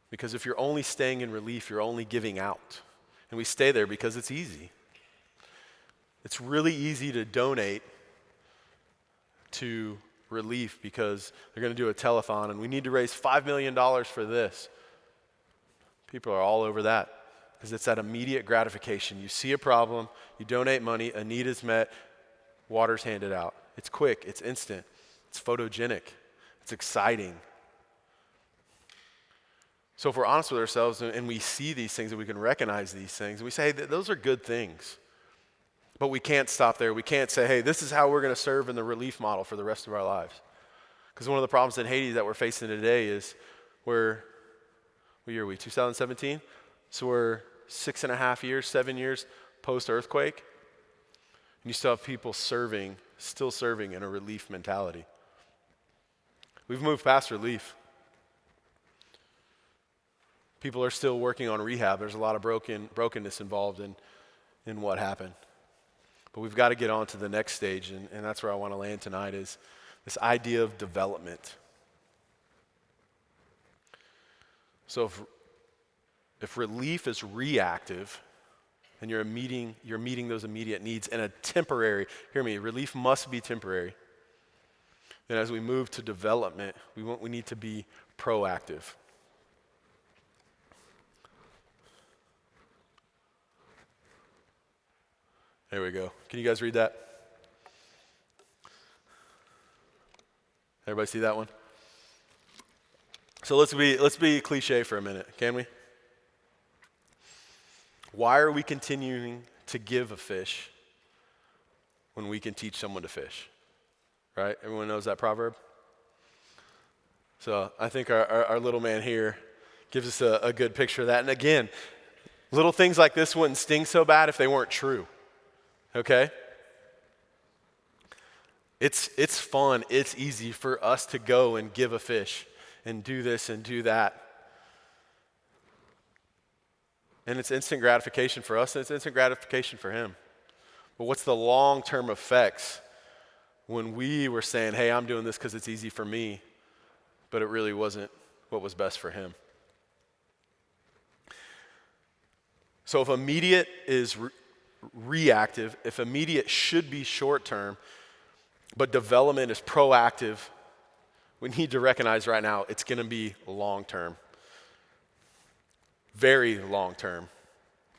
Because if you're only staying in relief, you're only giving out. And we stay there because it's easy. It's really easy to donate to relief because they're going to do a telethon and we need to raise $5 million for this. People are all over that because it's that immediate gratification. You see a problem, you donate money, a need is met, water's handed out. It's quick, it's instant, it's photogenic, it's exciting. So if we're honest with ourselves and we see these things and we can recognize these things and we say, hey, those are good things. But we can't stop there. We can't say, hey, this is how we're going to serve in the relief model for the rest of our lives. Because one of the problems in Haiti that we're facing today is what year are we, 2017? So we're 6.5 years, 7 years post-earthquake. And you still have people still serving in a relief mentality. We've moved past relief. People are still working on rehab. There's a lot of brokenness involved in what happened. But we've got to get on to the next stage, and that's where I want to land tonight, is this idea of development. So if relief is reactive, and you're meeting those immediate needs in a temporary, hear me, relief must be temporary. Then as we move to development, we need to be proactive. There we go. Can you guys read that? Everybody see that one? So let's be cliche for a minute, can we? Why are we continuing to give a fish when we can teach someone to fish? Right? Everyone knows that proverb? So I think our little man here gives us a good picture of that. And again, little things like this wouldn't sting so bad if they weren't true. Okay? It's fun, it's easy for us to go and give a fish and do this and do that. And it's instant gratification for us, and it's instant gratification for him. But what's the long-term effects when we were saying, hey, I'm doing this because it's easy for me, but it really wasn't what was best for him? So if immediate is reactive, if immediate should be short-term, but development is proactive, we need to recognize right now it's going to be long-term. Very long-term.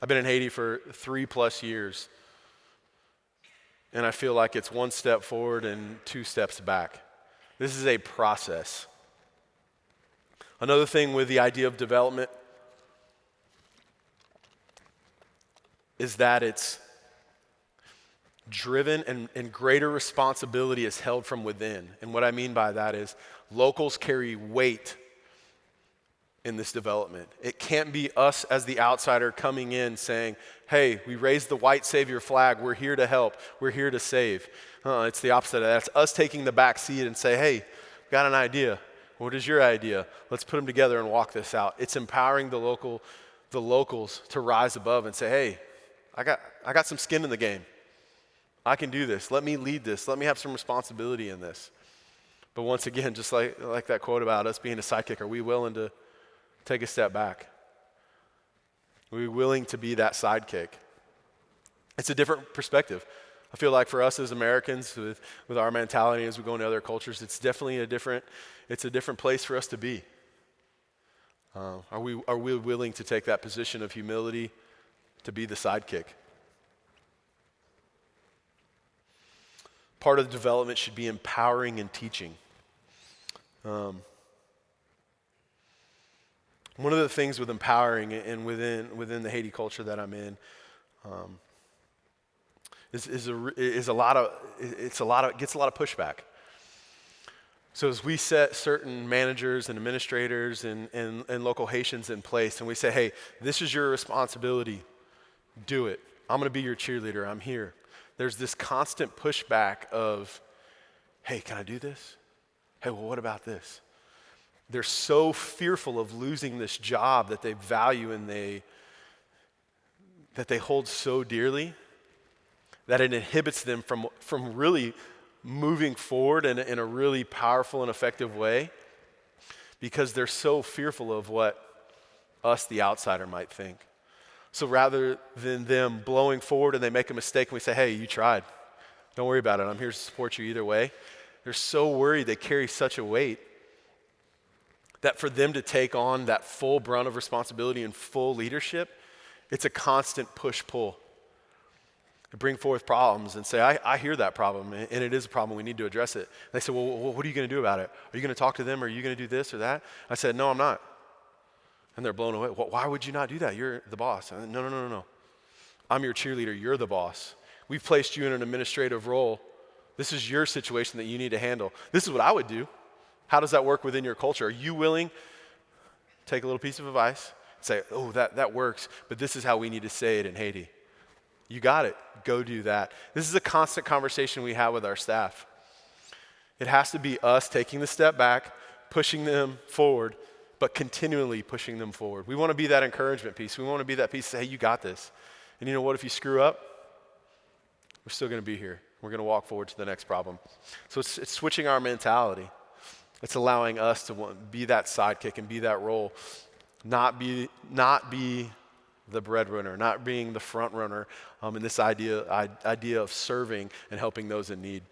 I've been in Haiti for 3+ years, and I feel like it's 1 step forward and 2 steps back. This is a process. Another thing with the idea of development is that it's driven and greater responsibility is held from within. And what I mean by that is locals carry weight in this development. It can't be us as the outsider coming in saying, hey, we raised the white savior flag, we're here to help, we're here to save. It's the opposite of that. It's us taking the back seat and say, hey, got an idea. What is your idea? Let's put them together and walk this out. It's empowering the locals to rise above and say, hey, I got some skin in the game. I can do this. Let me lead this. Let me have some responsibility in this. But once again, just like that quote about us being a sidekick, are we willing to take a step back? Are we willing to be that sidekick? It's a different perspective. I feel like for us as Americans, with our mentality as we go into other cultures, it's definitely a different place for us to be. Are we willing to take that position of humility to be the sidekick? Part of the development should be empowering and teaching. One of the things with empowering and within the Haiti culture that I'm in gets a lot of pushback. So as we set certain managers and administrators and local Haitians in place, and we say, hey, this is your responsibility, do it. I'm going to be your cheerleader. I'm here. There's this constant pushback of, hey, can I do this? Hey, well, what about this? They're so fearful of losing this job that they value and that they hold so dearly that it inhibits them from really moving forward in a really powerful and effective way, because they're so fearful of what us, the outsider, might think. So rather than them blowing forward and they make a mistake and we say, hey, you tried. Don't worry about it. I'm here to support you either way. They're so worried, they carry such a weight that for them to take on that full brunt of responsibility and full leadership, it's a constant push-pull. To bring forth problems and say, I hear that problem, and it is a problem, we need to address it. And they say, well, what are you going to do about it? Are you going to talk to them? Are you going to do this or that? I said, no, I'm not. And they're blown away. Well, why would you not do that? You're the boss. I said, no. I'm your cheerleader. You're the boss. We've placed you in an administrative role. This is your situation that you need to handle. This is what I would do. How does that work within your culture? Are you willing to take a little piece of advice, say, oh, that works, but this is how we need to say it in Haiti? You got it. Go do that. This is a constant conversation we have with our staff. It has to be us taking the step back, pushing them forward, but continually pushing them forward. We want to be that encouragement piece. We want to be that piece that say, hey, you got this. And you know what? If you screw up, we're still going to be here. We're going to walk forward to the next problem. So it's switching our mentality. It's allowing us to be that sidekick and be that role, not be the breadwinner, not being the front runner in this idea of serving and helping those in need.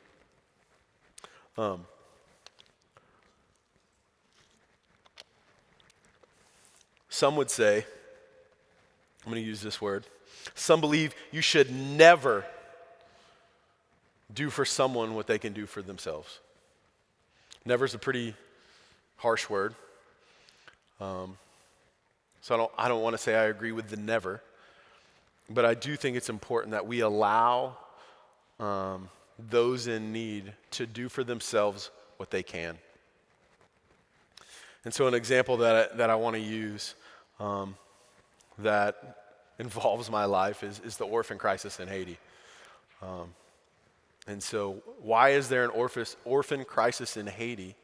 Some would say, I'm going to use this word, some believe you should never do for someone what they can do for themselves. Never's a pretty harsh word. So I don't want to say I agree with the never, but I do think it's important that we allow those in need to do for themselves what they can. And so an example that I want to use that involves my life is the orphan crisis in Haiti. And so why is there an orphan crisis in Haiti?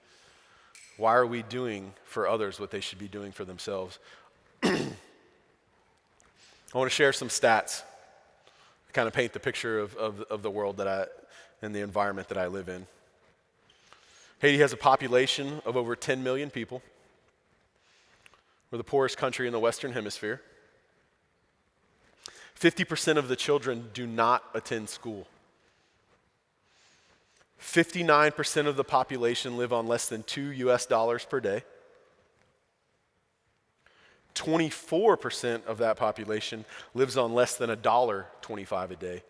Why are we doing for others what they should be doing for themselves? I want to share some stats to kind of paint the picture of the world and the environment that I live in. Haiti has a population of over 10 million people. We're the poorest country in the Western Hemisphere. 50% of the children do not attend school. 59% of the population live on less than $2 per day. 24% of that population lives on less than $1.25 a day.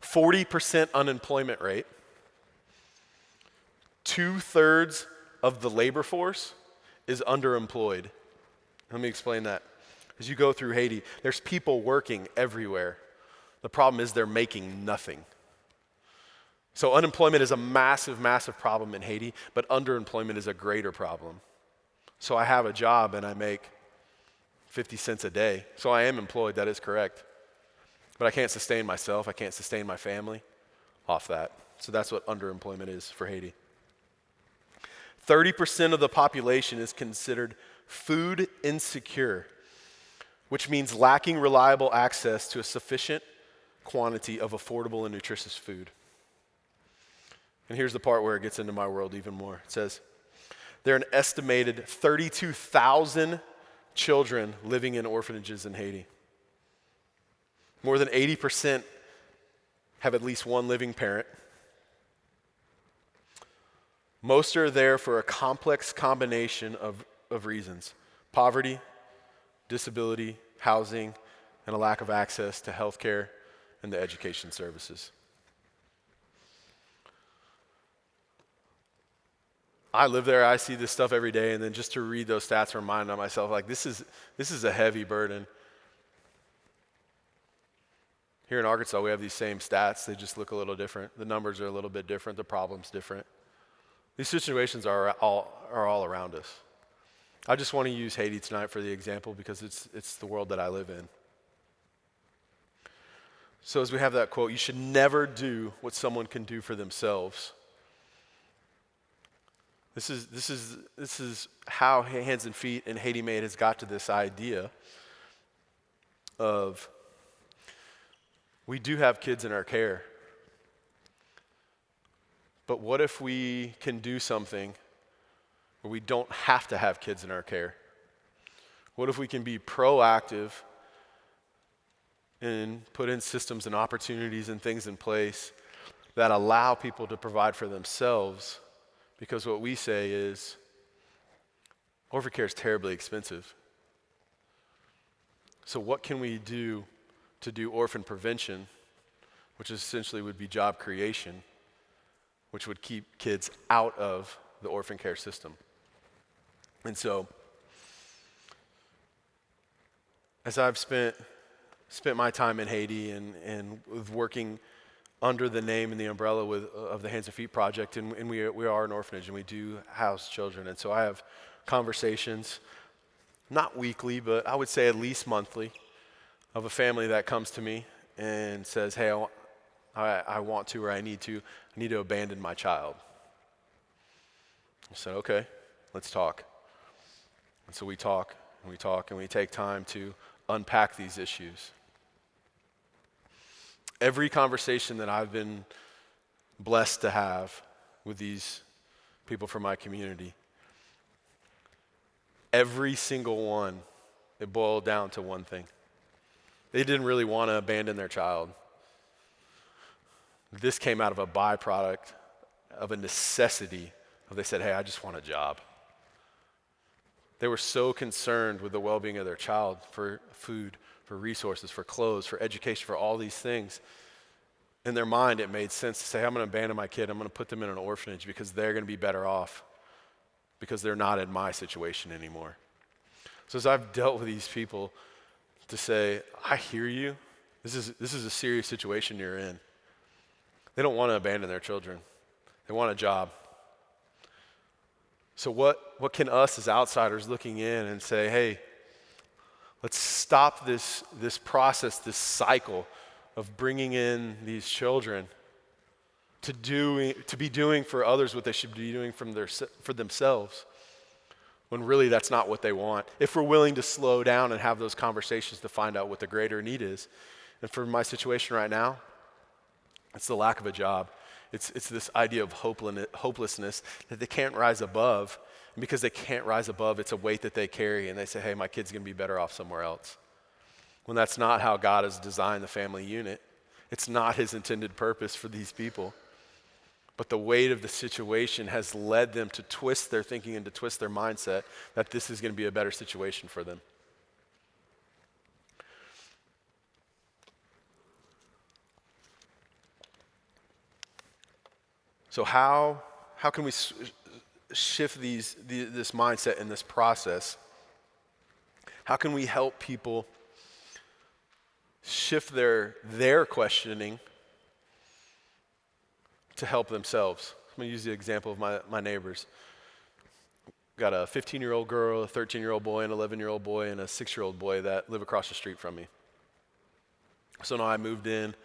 40% unemployment rate. 2/3 of the labor force is underemployed. Let me explain that. As you go through Haiti, there's people working everywhere. The problem is they're making nothing. So unemployment is a massive, massive problem in Haiti, but underemployment is a greater problem. So I have a job and I make 50 cents a day. So I am employed, that is correct. But I can't sustain myself, I can't sustain my family off that. So that's what underemployment is for Haiti. 30% of the population is considered food insecure, which means lacking reliable access to a sufficient quantity of affordable and nutritious food. And here's the part where it gets into my world even more. It says, there are an estimated 32,000 children living in orphanages in Haiti. More than 80% have at least one living parent. Most are there for a complex combination of reasons: poverty, disability, housing, and a lack of access to health care and the education services. I live there, I see this stuff every day, and then just to read those stats, remind myself, like, this is a heavy burden. Here in Arkansas, we have these same stats. They just look a little different. The numbers are a little bit different. The problem's different. These situations are all around us. I just want to use Haiti tonight for the example because it's the world that I live in. So as we have that quote, you should never do what someone can do for themselves. This is how Hands and Feet and Haiti Made has got to this idea of we do have kids in our care, but what if we can do something where we don't have to have kids in our care? What if we can be proactive and put in systems and opportunities and things in place that allow people to provide for themselves? Because what we say is, orphan care is terribly expensive. So what can we do to do orphan prevention, which essentially would be job creation, which would keep kids out of the orphan care system? And so, as I've spent my time in Haiti and with working under the name and the umbrella of the Hands and Feet Project, and we are an orphanage, and we do house children. And so I have conversations, not weekly, but I would say at least monthly, of a family that comes to me and says, hey, I want to, or I need to abandon my child. I said, okay, let's talk. And so we talk, and we take time to unpack these issues. Every conversation that I've been blessed to have with these people from my community, every single one, it boiled down to one thing. They didn't really want to abandon their child. This came out of a byproduct of a necessity of they said, hey, I just want a job. They were so concerned with the well-being of their child, for food, for resources, for clothes, for education, for all these things, in their mind, it made sense to say, I'm going to abandon my kid. I'm going to put them in an orphanage because they're going to be better off because they're not in my situation anymore. So as I've dealt with these people, to say, I hear you. This is a serious situation you're in. They don't want to abandon their children. They want a job. So what can us as outsiders looking in and say, hey, let's stop this process, this cycle of bringing in these children to be doing for others what they should be doing for themselves, when really that's not what they want. If we're willing to slow down and have those conversations to find out what the greater need is. And for my situation right now, it's the lack of a job. It's this idea of hopelessness that they can't rise above. And because they can't rise above, it's a weight that they carry, and they say, hey, my kid's going to be better off somewhere else. When that's not how God has designed the family unit. It's not his intended purpose for these people. But the weight of the situation has led them to twist their thinking and to twist their mindset that this is going to be a better situation for them. So how can we shift this mindset in this process? How can we help people shift their questioning to help themselves? I'm going to use the example of my neighbors. Got a 15-year-old girl, a 13-year-old boy, an 11-year-old boy, and a 6-year-old boy that live across the street from me. So now I moved in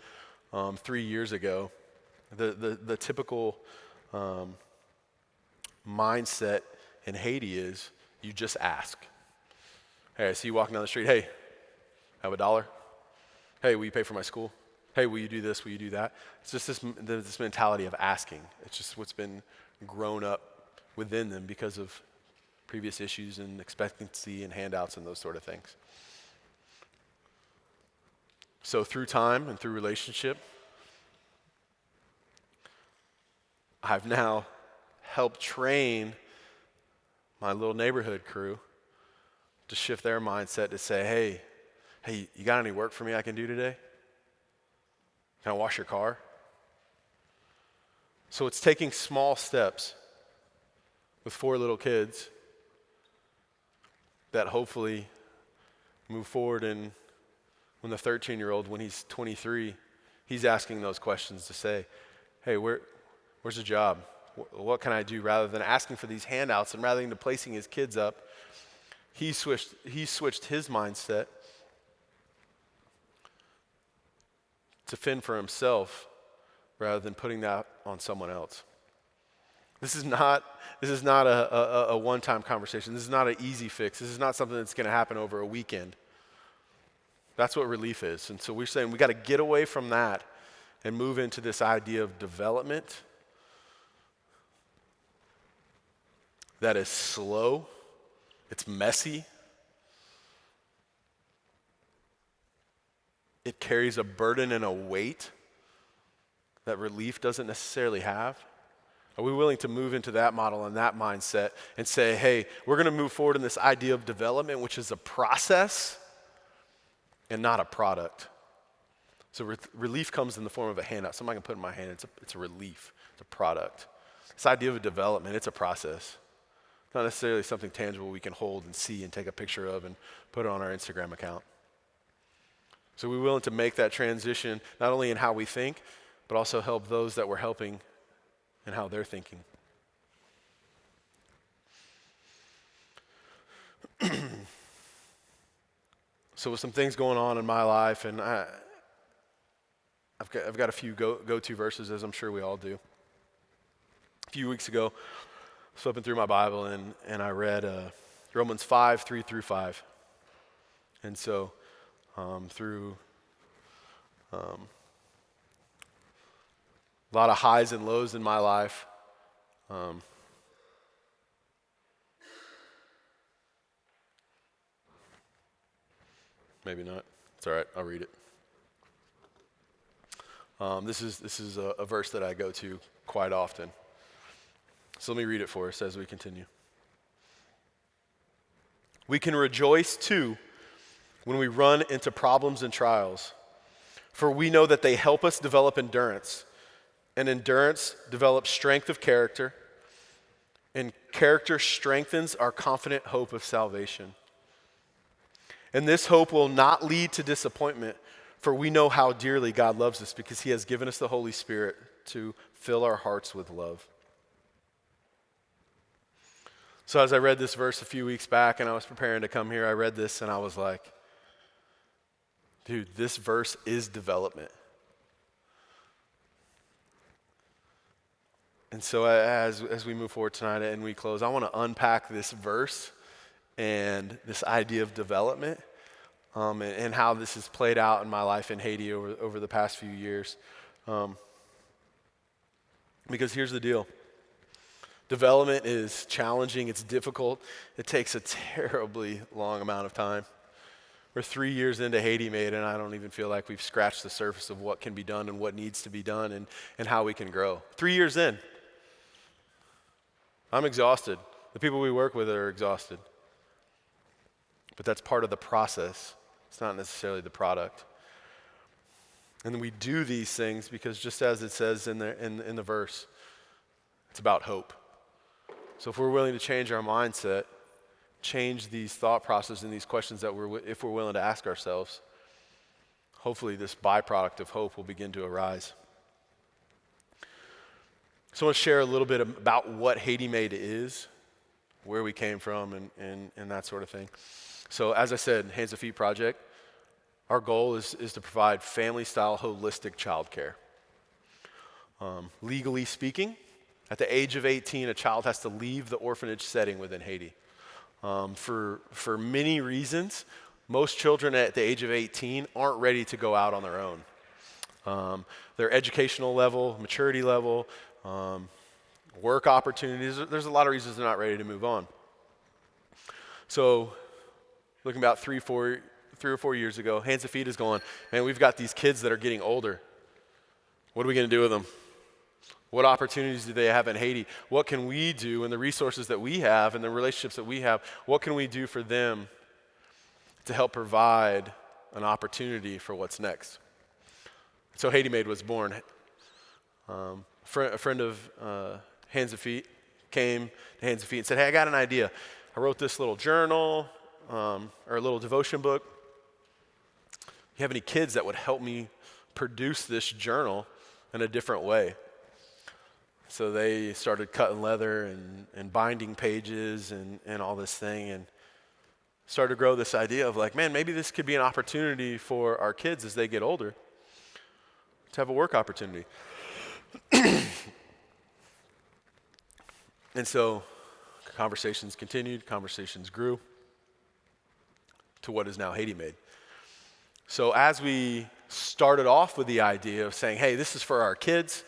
3 years ago. The typical mindset in Haiti is you just ask. Hey, I see you walking down the street. Hey, have $1? Hey, will you pay for my school? Hey, will you do this? Will you do that? It's just this mentality of asking. It's just what's been grown up within them because of previous issues and expectancy and handouts and those sort of things. So through time and through relationship, I've now helped train my little neighborhood crew to shift their mindset to say, hey, you got any work for me I can do today? Can I wash your car? So it's taking small steps with 4 little kids that hopefully move forward, and when the 13-year-old, when he's 23, he's asking those questions to say, hey, where's the job? What can I do? Rather than asking for these handouts and rather than placing his kids up, he switched his mindset to fend for himself rather than putting that on someone else. This is not a one-time conversation. This is not an easy fix. This is not something that's going to happen over a weekend. That's what relief is. And so we're saying we got to get away from that and move into this idea of development that is slow, it's messy, it carries a burden and a weight that relief doesn't necessarily have. Are we willing to move into that model and that mindset and say, hey, we're going to move forward in this idea of development, which is a process and not a product? So relief comes in the form of a handout. Somebody can put it in my hand. It's a relief. It's a product. This idea of development, it's a process. It's not necessarily something tangible we can hold and see and take a picture of and put it on our Instagram account. So we're willing to make that transition, not only in how we think, but also help those that we're helping in how they're thinking. So with some things going on in my life, and I've got a few go-to verses, as I'm sure we all do. A few weeks ago, flipping through my Bible, and I read Romans 5, 3 through 5. And so through a lot of highs and lows in my life, maybe not. It's all right. I'll read it. This is a verse that I go to quite often. So let me read it for us as we continue. We can rejoice too when we run into problems and trials, For we know that they help us develop endurance, and endurance develops strength of character, and character strengthens our confident hope of salvation. And this hope will not lead to disappointment, for we know how dearly God loves us because he has given us the Holy Spirit to fill our hearts with love. So as I read this verse a few weeks back and I was preparing to come here, I read this and I was like, dude, this verse is development. And so as we move forward tonight and we close, I want to unpack this verse and this idea of development and how this has played out in my life in Haiti over the past few years. Because here's the deal. Development is challenging, it's difficult, it takes a terribly long amount of time. We're 3 years into Haiti Made, and I don't even feel like we've scratched the surface of what can be done and what needs to be done and how we can grow. 3 years in. I'm exhausted. The people we work with are exhausted. But that's part of the process. It's not necessarily the product. And we do these things because just as it says in the verse, it's about hope. So if we're willing to change our mindset, change these thought processes and these questions if we're willing to ask ourselves, hopefully this byproduct of hope will begin to arise. So I want to share a little bit about what Haiti Made is, where we came from, and that sort of thing. So as I said, Hands and Feet Project, our goal is to provide family-style holistic childcare. Legally speaking, at the age of 18, a child has to leave the orphanage setting within Haiti. For many reasons, most children at the age of 18 aren't ready to go out on their own. Their educational level, maturity level, work opportunities, there's a lot of reasons they're not ready to move on. So looking about 3 or 4 years ago, Hands and Feet is going, man, we've got these kids that are getting older. What are we going to do with them? What opportunities do they have in Haiti? What can we do and the resources that we have and the relationships that we have, what can we do for them to help provide an opportunity for what's next? So Haiti Made was born. A friend of Hands and Feet came to Hands and Feet and said, hey, I got an idea. I wrote this little journal or a little devotion book. You have any kids that would help me produce this journal in a different way? So they started cutting leather and binding pages and all this thing and started to grow this idea of like, man, maybe this could be an opportunity for our kids as they get older to have a work opportunity. And so conversations continued, conversations grew to what is now Haiti Made. So as we started off with the idea of saying, hey, this is for our kids,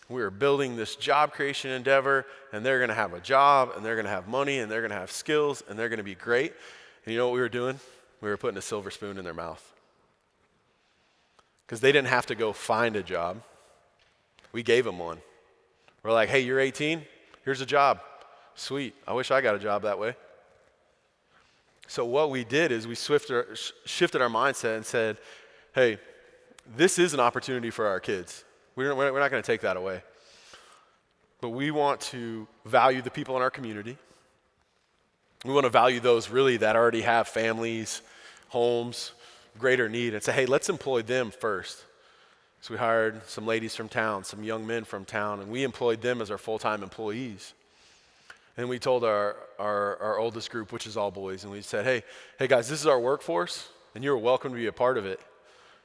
we are building this job creation endeavor, and they're going to have a job, and they're going to have money, and they're going to have skills, and they're going to be great. And you know what we were doing? We were putting a silver spoon in their mouth. Because they didn't have to go find a job. We gave them one. We're like, hey, you're 18? Here's a job. Sweet. I wish I got a job that way. So what we did is we shifted our mindset and said, hey, this is an opportunity for our kids. We're not going to take that away. But we want to value the people in our community. We want to value those really that already have families, homes, greater need, and say, hey, let's employ them first. So we hired some ladies from town, some young men from town, and we employed them as our full-time employees. And we told our oldest group, which is all boys, and we said, hey guys, this is our workforce, and you're welcome to be a part of it.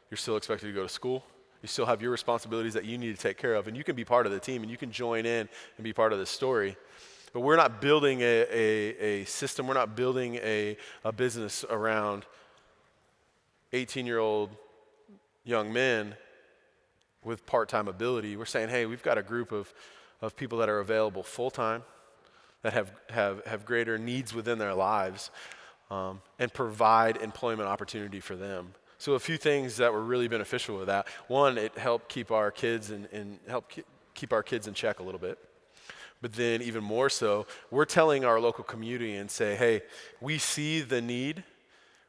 You're still expected to go to school. You still have your responsibilities that you need to take care of, and you can be part of the team, and you can join in and be part of this story. But we're not building a system. We're not building a business around 18-year-old young men with part-time ability. We're saying, hey, we've got a group of people that are available full-time, that have greater needs within their lives, and provide employment opportunity for them. So a few things that were really beneficial with that. One, it helped keep our kids keep our kids in check a little bit. But then even more so, we're telling our local community and say, hey, we see the need.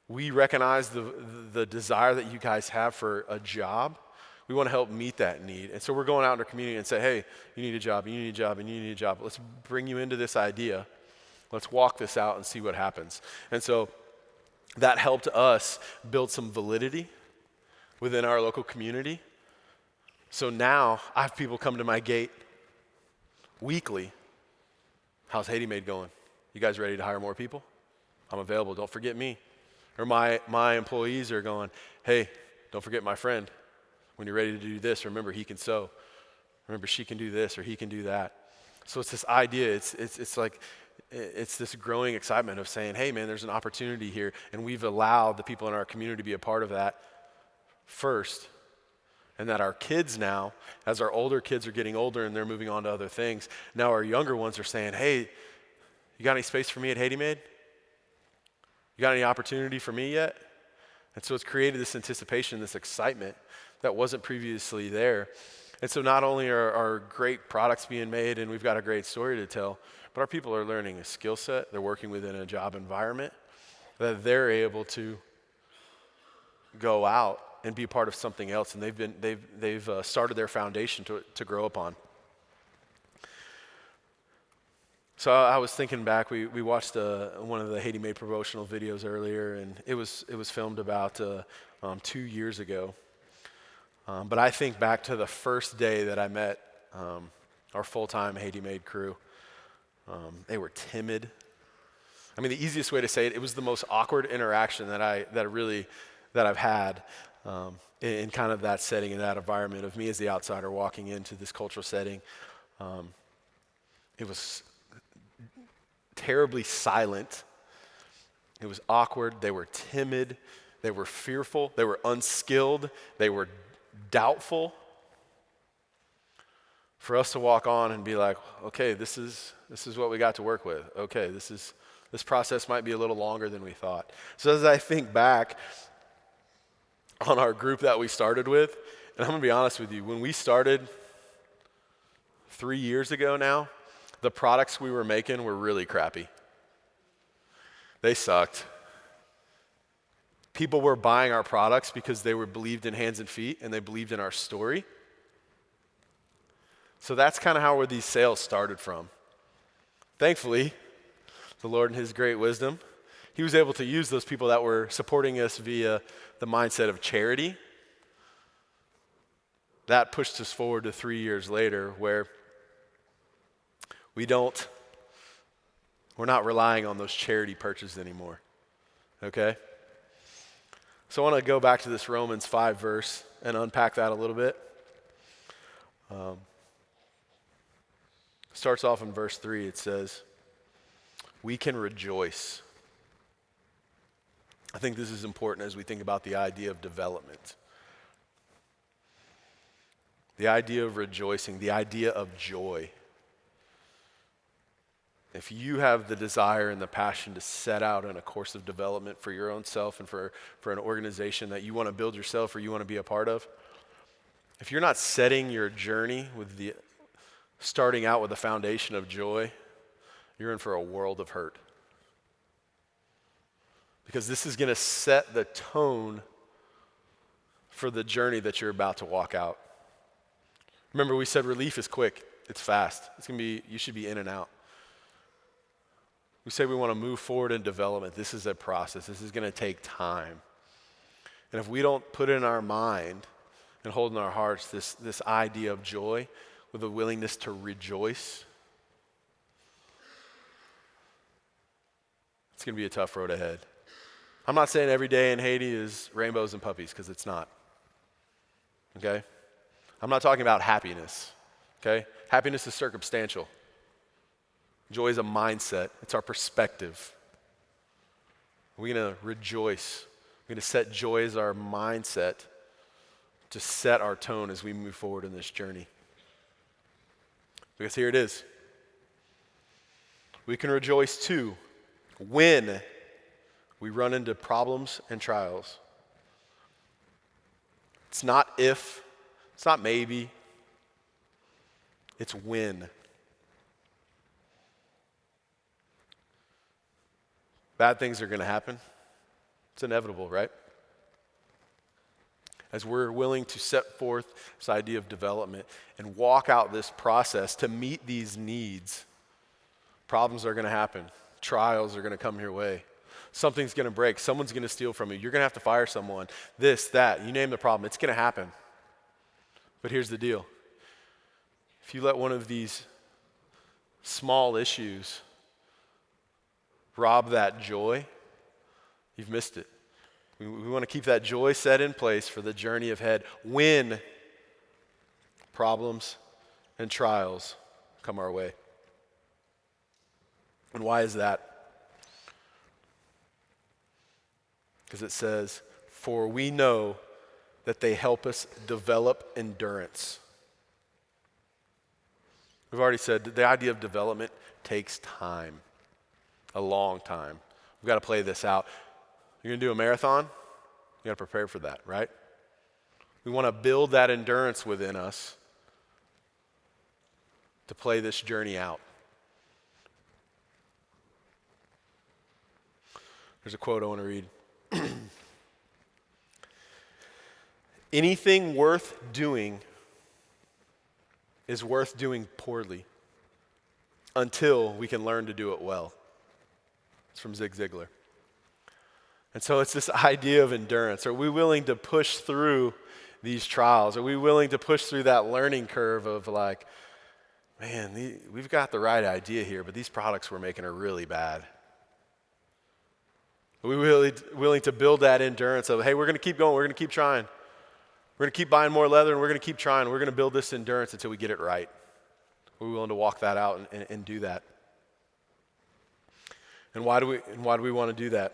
We recognize the desire that you guys have for a job. We want to help meet that need. And so we're going out in our community and say, hey, you need a job, and you need a job, and you need a job. Let's bring you into this idea. Let's walk this out and see what happens. And so that helped us build some validity within our local community. So now I have people come to my gate weekly. How's Haiti Made going? You guys ready to hire more people? I'm available. Don't forget me. Or my employees are going, hey, don't forget my friend. When you're ready to do this, remember he can sew. Remember she can do this or he can do that. So it's this idea. It's like it's this growing excitement of saying, hey man, there's an opportunity here, and we've allowed the people in our community to be a part of that first. And that our kids now, as our older kids are getting older and they're moving on to other things, now our younger ones are saying, hey, you got any space for me at Haiti Made? You got any opportunity for me yet? And so it's created this anticipation, this excitement that wasn't previously there. And so not only are great products being made and we've got a great story to tell, but our people are learning a skill set. They're working within a job environment that they're able to go out and be part of something else. And they've started their foundation to grow upon. So I was thinking back, we watched one of the Haiti Made promotional videos earlier, and it was filmed about 2 years ago. But I think back to the first day that I met our full-time Haiti Made crew. They were timid. I mean, the easiest way to say it, it was the most awkward interaction that I've had in kind of that setting, in that environment of me as the outsider walking into this cultural setting. It was terribly silent. It was awkward. They were timid. They were fearful. They were unskilled. They were doubtful. For us to walk on and be like, okay, this is what we got to work with. Okay, this process might be a little longer than we thought. So as I think back on our group that we started with, and I'm gonna be honest with you, when we started 3 years ago now, the products we were making were really crappy. They sucked. People were buying our products because they believed in hands and feet and they believed in our story. So that's kind of how these sales started from. Thankfully, the Lord in his great wisdom, he was able to use those people that were supporting us via the mindset of charity. That pushed us forward to 3 years later where we're not relying on those charity purchases anymore, okay? So I want to go back to this Romans 5 verse and unpack that a little bit. Starts off in verse 3, it says, we can rejoice. I think this is important as we think about the idea of development. The idea of rejoicing, the idea of joy. If you have the desire and the passion to set out on a course of development for your own self and for an organization that you want to build yourself or you want to be a part of, if you're not setting your journey with starting out with a foundation of joy, you're in for a world of hurt. Because this is going to set the tone for the journey that you're about to walk out. Remember, we said relief is quick, it's fast. You should be in and out. We say we want to move forward in development. This is a process. This is going to take time. And if we don't put in our mind and hold in our hearts this idea of joy with a willingness to rejoice, it's going to be a tough road ahead. I'm not saying every day in Haiti is rainbows and puppies, because it's not. Okay? I'm not talking about happiness. Okay? Happiness is circumstantial. Joy is a mindset. It's our perspective. We're going to rejoice. We're going to set joy as our mindset to set our tone as we move forward in this journey. Because here it is. We can rejoice too when we run into problems and trials. It's not if, it's not maybe, it's when. Bad things are going to happen. It's inevitable, right? As we're willing to set forth this idea of development and walk out this process to meet these needs, problems are going to happen. Trials are going to come your way. Something's going to break. Someone's going to steal from you. You're going to have to fire someone. This, that, you name the problem. It's going to happen. But here's the deal. If you let one of these small issues rob that joy, you've missed it. We want to keep that joy set in place for the journey ahead when problems and trials come our way. And why is that? Because it says, for we know that they help us develop endurance. We've already said that the idea of development takes time, a long time. We've got to play this out. You're going to do a marathon? You got to prepare for that, right? We want to build that endurance within us to play this journey out. There's a quote I want to read. Anything worth doing is worth doing poorly until we can learn to do it well. It's from Zig Ziglar. And so it's this idea of endurance. Are we willing to push through these trials? Are we willing to push through that learning curve of like, man, we've got the right idea here, but these products we're making are really bad? Are we really willing to build that endurance of, hey, we're going to keep going, we're going to keep trying. We're going to keep buying more leather, and we're going to keep trying. We're going to build this endurance until we get it right. Are we willing to walk that out and do that? And why do we want to do that?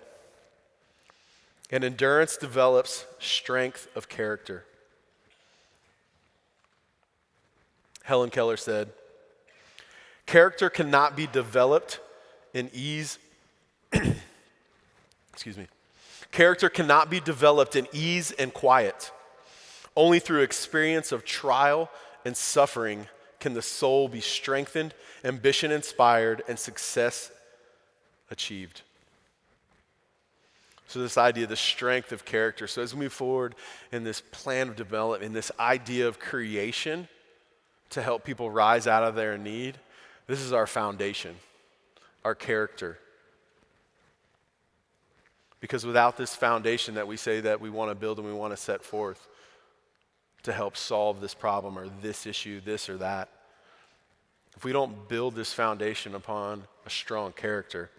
And endurance develops strength of character. Helen Keller said, character cannot be developed in ease. Excuse me. Character cannot be developed in ease and quiet. Only through experience of trial and suffering can the soul be strengthened, ambition inspired, and success achieved. So this idea, the strength of character. So as we move forward in this plan of development, in this idea of creation to help people rise out of their need, this is our foundation, our character. Because without this foundation that we say that we want to build and we want to set forth to help solve this problem or this issue, this or that, if we don't build this foundation upon a strong character,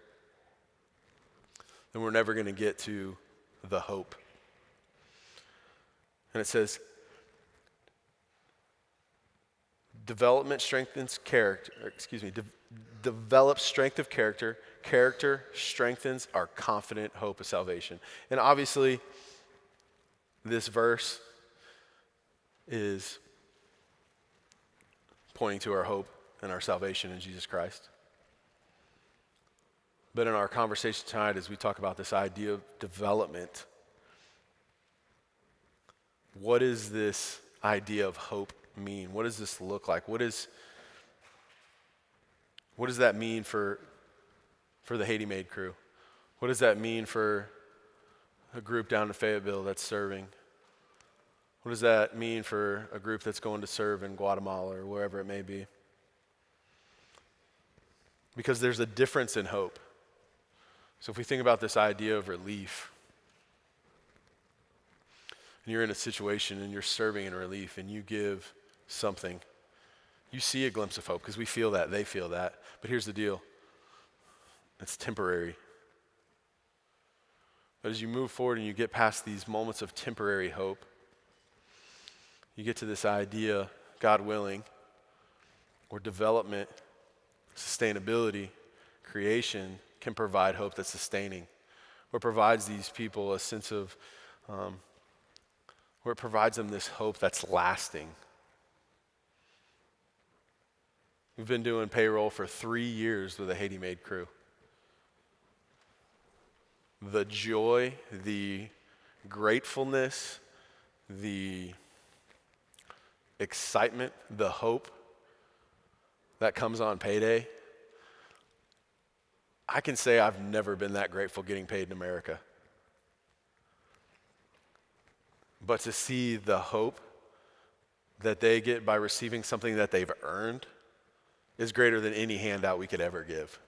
then we're never going to get to the hope. And it says, development strengthens character, develops strength of character. Character strengthens our confident hope of salvation. And obviously, this verse is pointing to our hope and our salvation in Jesus Christ. But in our conversation tonight, as we talk about this idea of development, what does this idea of hope mean? What does this look like? What does that mean for the Haiti Made crew? What does that mean for a group down in Fayetteville that's serving? What does that mean for a group that's going to serve in Guatemala or wherever it may be? Because there's a difference in hope. So if we think about this idea of relief, and you're in a situation and you're serving in relief and you give something, you see a glimpse of hope because we feel that, they feel that. But here's the deal. It's temporary. But as you move forward and you get past these moments of temporary hope, you get to this idea, God willing, where development, sustainability, creation can provide hope that's sustaining, where it provides these people a sense of, where it provides them this hope that's lasting. We've been doing payroll for 3 years with a Haiti Made crew. The joy, the gratefulness, the excitement, the hope that comes on payday, I can say I've never been that grateful getting paid in America. but to see the hope that they get by receiving something that they've earned is greater than any handout we could ever give.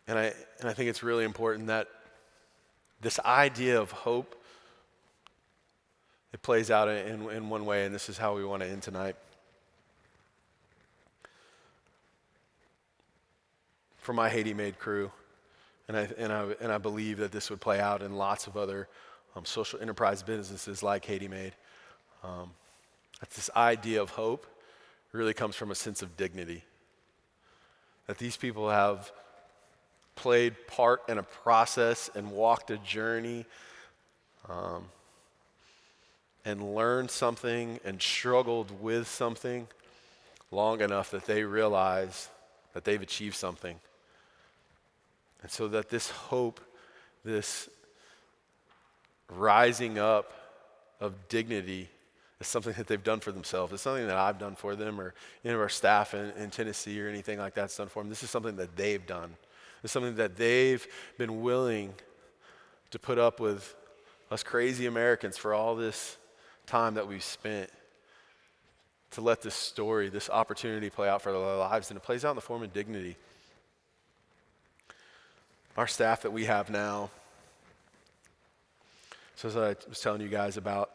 And I think it's really important that this idea of hope, it plays out in one way, and this is how we want to end tonight. For my Haiti Made crew, and I believe that this would play out in lots of other social enterprise businesses like Haiti Made. That this idea of hope really comes from a sense of dignity. That these people have played part in a process and walked a journey and learned something and struggled with something long enough that they realize that they've achieved something. And so that this hope, this rising up of dignity is something that they've done for themselves. It's something that I've done for them or any of our staff in Tennessee or anything like that's done for them. This is something that they've done. It's something that they've been willing to put up with us crazy Americans for all this time that we've spent to let this story, this opportunity play out for their lives, and it plays out in the form of dignity. Our staff that we have now, so as I was telling you guys about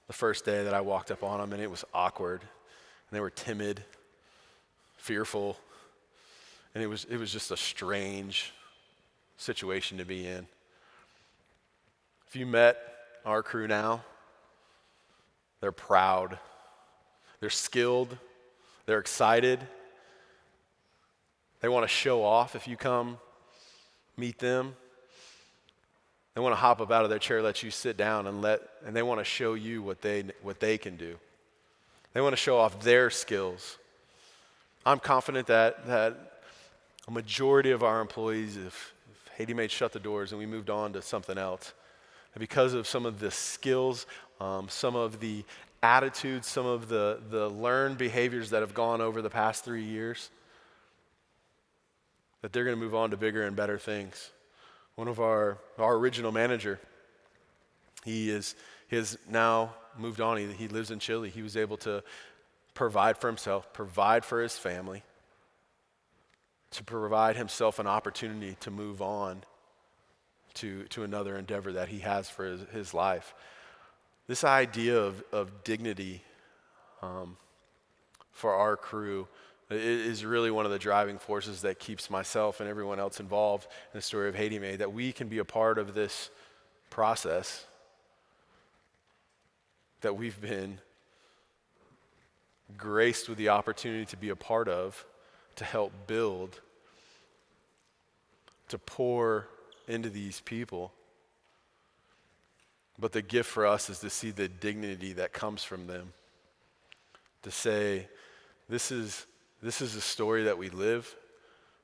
the first day that I walked up on them, and it was awkward, and they were timid, fearful, and it was just a strange situation to be in. If you met our crew now, they're proud, they're skilled, they're excited, they want to show off if you come meet them. They want to hop up out of their chair, let you sit down, and they want to show you what they can do. They want to show off their skills. I'm confident that a majority of our employees, if Haiti Made shut the doors and we moved on to something else, because of some of the skills, some of the attitudes, some of the learned behaviors that have gone over the past 3 years, that they're going to move on to bigger and better things. One of our original manager, he has now moved on. He lives in Chile. He was able to provide for himself, provide for his family, to provide himself an opportunity to move on to another endeavor that he has for his life. This idea of dignity for our crew is really one of the driving forces that keeps myself and everyone else involved in the story of Haiti Made, that we can be a part of this process that we've been graced with the opportunity to be a part of, to help build, to pour into these people. But the gift for us is to see the dignity that comes from them, to say, this is a story that we live.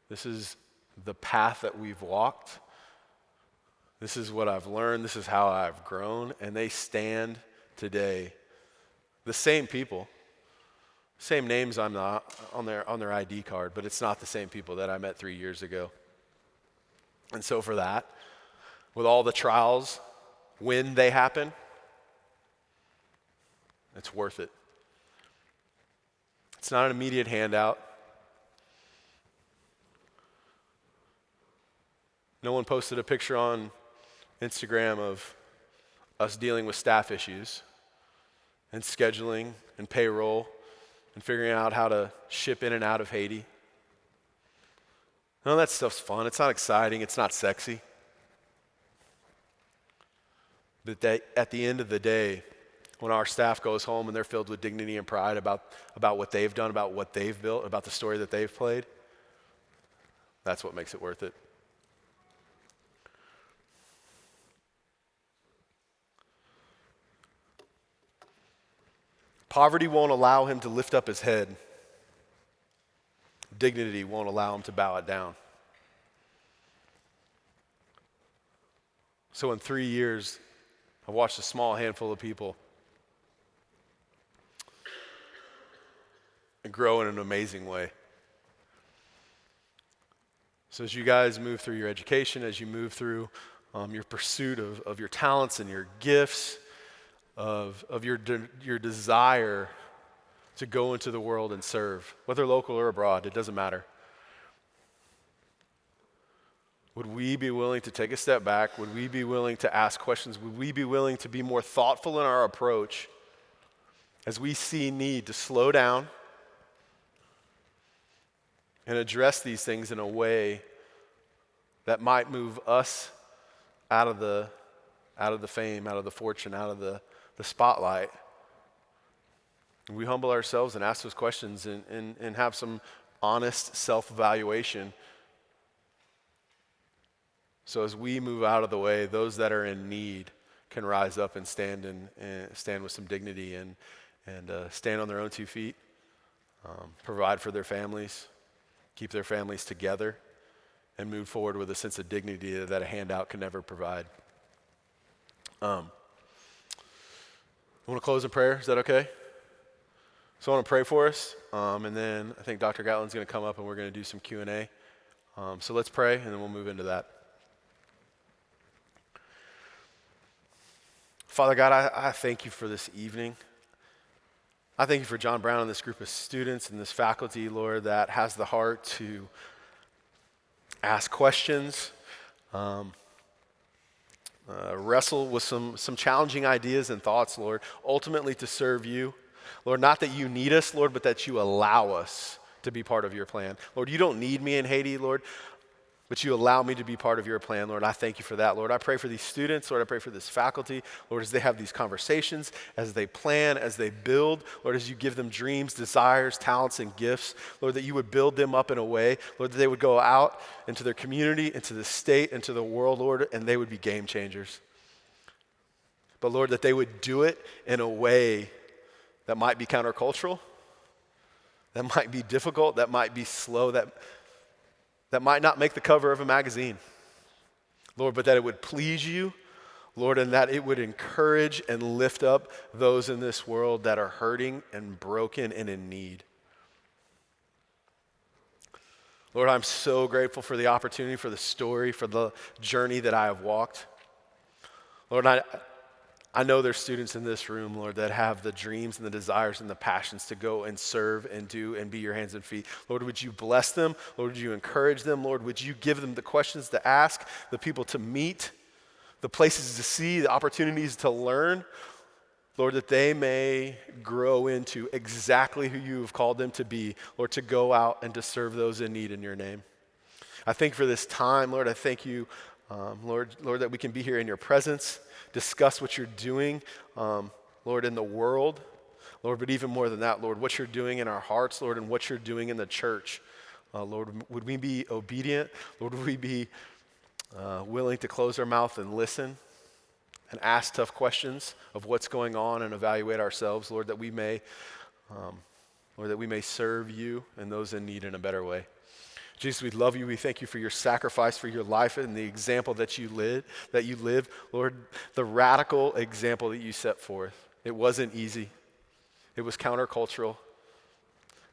This is the path that we've walked. This is what I've learned. This is how I've grown. And they stand today, the same people, same names on their ID card, but it's not the same people that I met 3 years ago. And so for that, with all the trials, when they happen, it's worth it. It's not an immediate handout. No one posted a picture on Instagram of us dealing with staff issues and scheduling and payroll and figuring out how to ship in and out of Haiti. None of that stuff's fun. It's not exciting. It's not sexy. But that at the end of the day, when our staff goes home and they're filled with dignity and pride about what they've done, about what they've built, about the story that they've played, that's what makes it worth it. Poverty won't allow him to lift up his head. Dignity won't allow him to bow it down. So in 3 years, I've watched a small handful of people grow in an amazing way. So as you guys move through your education, as you move through your pursuit of your talents and your gifts, of your desire to go into the world and serve, whether local or abroad, it doesn't matter. Would we be willing to take a step back? Would we be willing to ask questions? Would we be willing to be more thoughtful in our approach as we see need to slow down and address these things in a way that might move us out of the fame, out of the fortune, out of the spotlight? We humble ourselves and ask those questions and have some honest self-evaluation. So as we move out of the way, those that are in need can rise up and stand with some dignity and stand on their own 2 feet, provide for their families, keep their families together, and move forward with a sense of dignity that a handout can never provide. I want to close in prayer. Is that okay? So I want to pray for us, and then I think Dr. Gatlin's going to come up and we're going to do some Q&A. So let's pray, and then we'll move into that. Father God, I thank you for this evening. I thank you for John Brown and this group of students and this faculty, Lord, that has the heart to ask questions, wrestle with some challenging ideas and thoughts, Lord, ultimately to serve you. Lord, not that you need us, Lord, but that you allow us to be part of your plan. Lord, you don't need me in Haiti, Lord, but you allow me to be part of your plan, Lord. I thank you for that, Lord. I pray for these students, Lord. I pray for this faculty, Lord, as they have these conversations, as they plan, as they build, Lord, as you give them dreams, desires, talents, and gifts, Lord, that you would build them up in a way, Lord, that they would go out into their community, into the state, into the world, Lord, and they would be game changers. But Lord, that they would do it in a way that might be countercultural, that might be difficult, that might be slow, that might not make the cover of a magazine, Lord, but that it would please you, Lord, and that it would encourage and lift up those in this world that are hurting and broken and in need. Lord, I'm so grateful for the opportunity, for the story, for the journey that I have walked. Lord, I know there's students in this room, Lord, that have the dreams and the desires and the passions to go and serve and do and be your hands and feet. Lord, would you bless them? Lord, would you encourage them? Lord, would you give them the questions to ask, the people to meet, the places to see, the opportunities to learn? Lord, that they may grow into exactly who you have called them to be, Lord, to go out and to serve those in need in your name. I thank you for this time, Lord. I thank you, Lord, that we can be here in your presence, discuss what you're doing, Lord, in the world, Lord, but even more than that, Lord, what you're doing in our hearts, Lord, and what you're doing in the church. Lord, would we be obedient? Lord, would we be willing to close our mouth and listen and ask tough questions of what's going on and evaluate ourselves, Lord, that we may serve you and those in need in a better way. Jesus, we love you. We thank you for your sacrifice, for your life, and the example that you live. Lord, the radical example that you set forth. It wasn't easy. It was countercultural.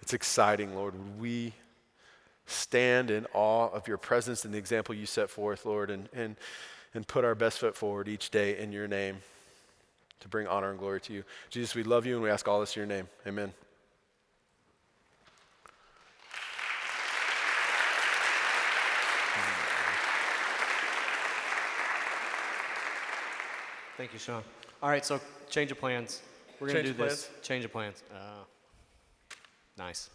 It's exciting, Lord. Would we stand in awe of your presence and the example you set forth, Lord, and put our best foot forward each day in your name to bring honor and glory to you. Jesus, we love you, and we ask all this in your name. Amen. Thank you, Sean. All right, so change of plans. We're going to do this. Change of plans. Nice.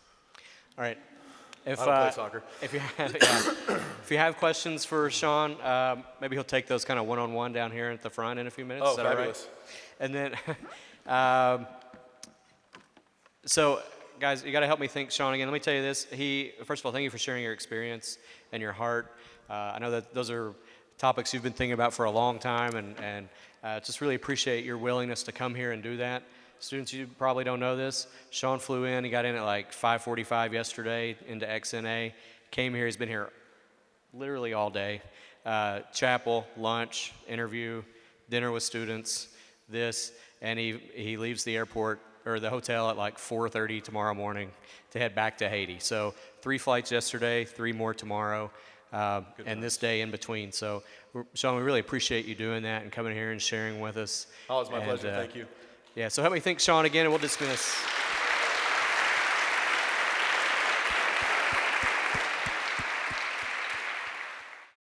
All right. I don't play soccer. If you have questions for Sean, maybe he'll take those kind of one-on-one down here at the front in a few minutes. Oh, Is that fabulous. All right? And then, so guys, you got to help me think Sean again. Let me tell you this. First of all, thank you for sharing your experience and your heart. I know that those are topics you've been thinking about for a long time, and just really appreciate your willingness to come here and do that. Students, you probably don't know this. Sean flew in. He got in at like 5:45 yesterday into XNA. Came here. He's been here literally all day. Chapel, lunch, interview, dinner with students, and he leaves the airport or the hotel at like 4:30 tomorrow morning to head back to Haiti. So 3 flights yesterday, 3 more tomorrow. and this day in between. So, Sean, we really appreciate you doing that and coming here and sharing with us. Oh, it's my pleasure. Thank you. Yeah, so help me thank Sean again, and we'll dismiss.